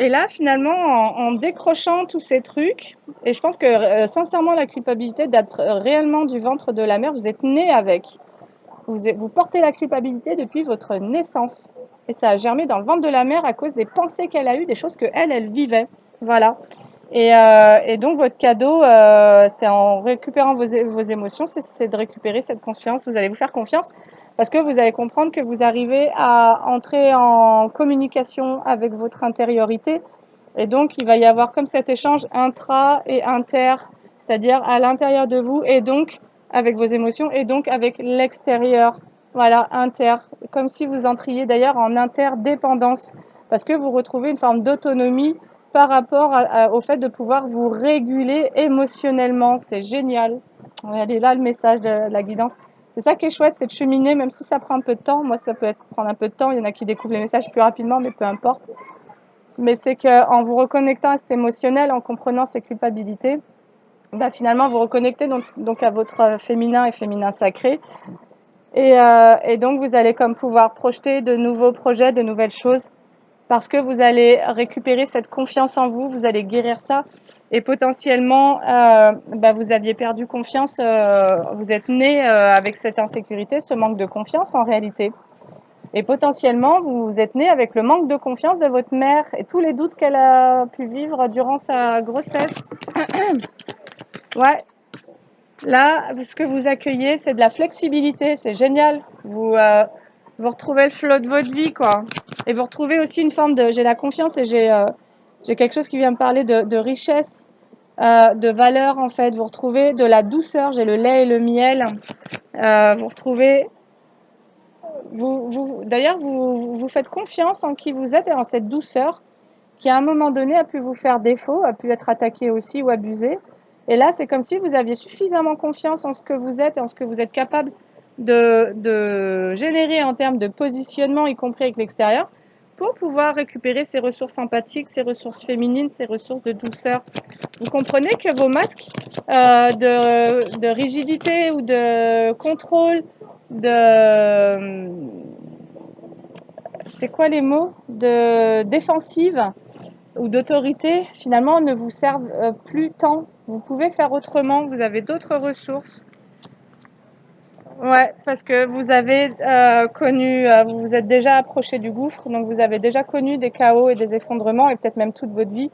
Et là, finalement, en décrochant tous ces trucs, et je pense que sincèrement, la culpabilité d'être réellement du ventre de la mère, vous êtes né avec. Vous portez la culpabilité depuis votre naissance. et ça a germé dans le ventre de la mère à cause des pensées qu'elle a eues, des choses elle vivait. Voilà. Et donc votre cadeau, c'est en récupérant vos émotions, c'est de récupérer cette confiance. Vous allez vous faire confiance parce que vous allez comprendre que vous arrivez à entrer en communication avec votre intériorité. Et donc, il va y avoir comme cet échange intra et inter, c'est-à-dire à l'intérieur de vous et donc avec vos émotions et donc avec l'extérieur. Voilà, inter, comme si vous entriez d'ailleurs en interdépendance parce que vous retrouvez une forme d'autonomie par rapport au fait de pouvoir vous réguler émotionnellement. C'est génial. Elle est là le message de la guidance. C'est ça qui est chouette, c'est de cheminer, même si ça prend un peu de temps. Moi, ça peut prendre un peu de temps. Il y en a qui découvrent les messages plus rapidement, mais peu importe. Mais c'est qu'en vous reconnectant à cet émotionnel, en comprenant ces culpabilités, bah finalement, vous reconnectez donc à votre féminin et féminin sacré. Et donc, vous allez comme pouvoir projeter de nouveaux projets, de nouvelles choses, parce que vous allez récupérer cette confiance en vous, vous allez guérir ça. Et potentiellement, vous aviez perdu confiance, vous êtes né avec cette insécurité, ce manque de confiance en réalité. Et potentiellement, vous êtes né avec le manque de confiance de votre mère et tous les doutes qu'elle a pu vivre durant sa grossesse. Ouais, là, ce que vous accueillez, c'est de la flexibilité, c'est génial. Vous retrouvez le flot de votre vie, quoi. Et vous retrouvez aussi une forme de... J'ai la confiance et j'ai quelque chose qui vient me parler de richesse, de valeur, en fait. Vous retrouvez de la douceur, j'ai le lait et le miel. Vous retrouvez... D'ailleurs, vous faites confiance en qui vous êtes et en cette douceur qui, à un moment donné, a pu vous faire défaut, a pu être attaqué aussi ou abusé. Et là, c'est comme si vous aviez suffisamment confiance en ce que vous êtes et en ce que vous êtes capable de générer en termes de positionnement, y compris avec l'extérieur, pour pouvoir récupérer ces ressources empathiques, ces ressources féminines, ces ressources de douceur. Vous comprenez que vos masques de rigidité ou de contrôle, c'était quoi les mots? De défensive ou d'autorité, finalement, ne vous servent plus tant. Vous pouvez faire autrement, vous avez d'autres ressources. Ouais, parce que vous avez connu, vous vous êtes déjà approché du gouffre, donc vous avez déjà connu des chaos et des effondrements, et peut-être même toute votre vie.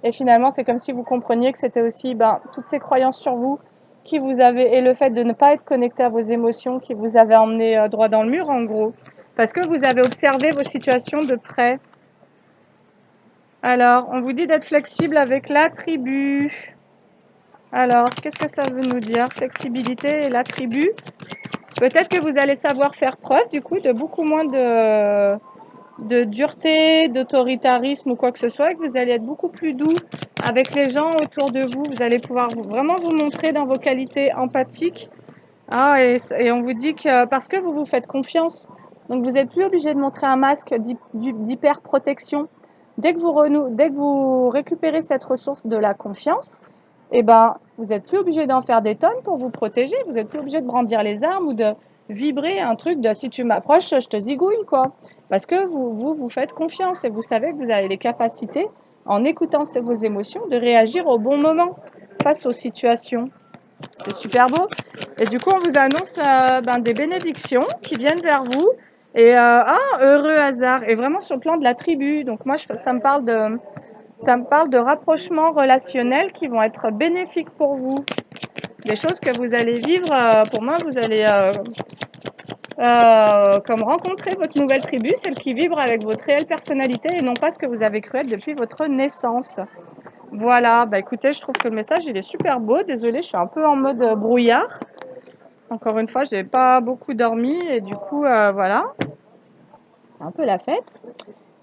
Et finalement, c'est comme si vous compreniez que c'était aussi toutes ces croyances sur vous qui vous avaient, et le fait de ne pas être connecté à vos émotions qui vous avait emmené droit dans le mur, en gros. Parce que vous avez observé vos situations de près. Alors, on vous dit d'être flexible avec l'attribut. Alors, qu'est-ce que ça veut nous dire? Flexibilité et l'attribut. Peut-être que vous allez savoir faire preuve, du coup, de beaucoup moins de dureté, d'autoritarisme ou quoi que ce soit, et que vous allez être beaucoup plus doux avec les gens autour de vous. Vous allez pouvoir vraiment vous montrer dans vos qualités empathiques. Ah, et on vous dit que parce que vous vous faites confiance, donc vous n'êtes plus obligé de montrer un masque d'hyper-protection. Dès que vous récupérez cette ressource de la confiance, eh ben, vous n'êtes plus obligé d'en faire des tonnes pour vous protéger. Vous n'êtes plus obligé de brandir les armes ou de vibrer un truc de si tu m'approches, je te zigouille, quoi. Parce que vous faites confiance et vous savez que vous avez les capacités, en écoutant vos émotions, de réagir au bon moment face aux situations. C'est super beau. Et du coup, on vous annonce des bénédictions qui viennent vers vous. Et heureux hasard. Et vraiment sur le plan de la tribu. Donc moi, ça me parle de rapprochements relationnels qui vont être bénéfiques pour vous. Des choses que vous allez vivre. Pour moi, vous allez comme rencontrer votre nouvelle tribu, celle qui vibre avec votre réelle personnalité et non pas ce que vous avez cru être depuis votre naissance. Voilà, écoutez, je trouve que le message il est super beau. Désolée, je suis un peu en mode brouillard. Encore une fois, j'ai pas beaucoup dormi et du coup, voilà, un peu la fête.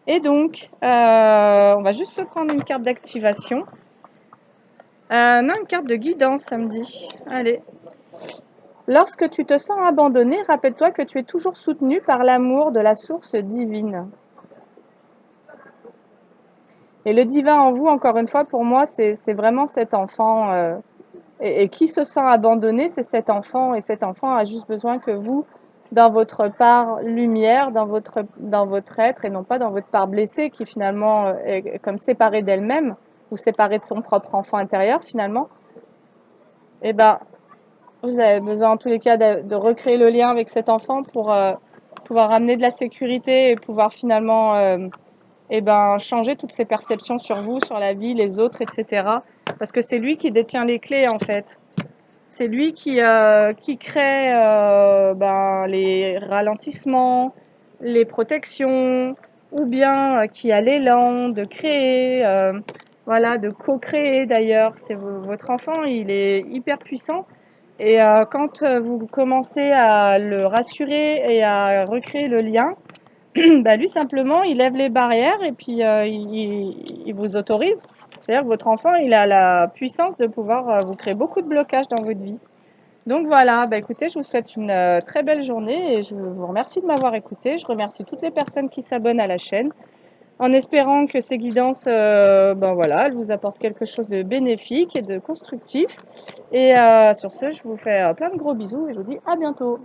Et donc, on va juste se prendre une carte d'activation. Non, une carte de guidance, ça me dit. Allez. Lorsque tu te sens abandonné, rappelle-toi que tu es toujours soutenu par l'amour de la source divine. Et le divin en vous, encore une fois, pour moi, c'est vraiment cet enfant. Et qui se sent abandonné, c'est cet enfant. Et cet enfant a juste besoin que vous, dans votre part lumière, dans votre être, et non pas dans votre part blessée, qui finalement est comme séparée d'elle-même, ou séparée de son propre enfant intérieur, finalement, vous avez besoin en tous les cas de recréer le lien avec cet enfant pour pouvoir amener de la sécurité et pouvoir finalement eh ben, changer toutes ces perceptions sur vous, sur la vie, les autres, etc. Parce que c'est lui qui détient les clés en fait. C'est lui qui crée ben, les ralentissements, les protections, ou bien qui a l'élan de créer, voilà, de co-créer d'ailleurs. C'est votre enfant, il est hyper puissant. Et quand vous commencez à le rassurer et à recréer le lien, bah lui simplement il lève les barrières et puis il vous autorise. C'est-à-dire que votre enfant il a la puissance de pouvoir vous créer beaucoup de blocages dans votre vie. Donc voilà, bah écoutez, je vous souhaite une très belle journée et je vous remercie de m'avoir écouté. Je remercie toutes les personnes qui s'abonnent à la chaîne en espérant que ces guidances, ben voilà, elles vous apportent quelque chose de bénéfique et de constructif. Et sur ce, je vous fais plein de gros bisous et je vous dis à bientôt.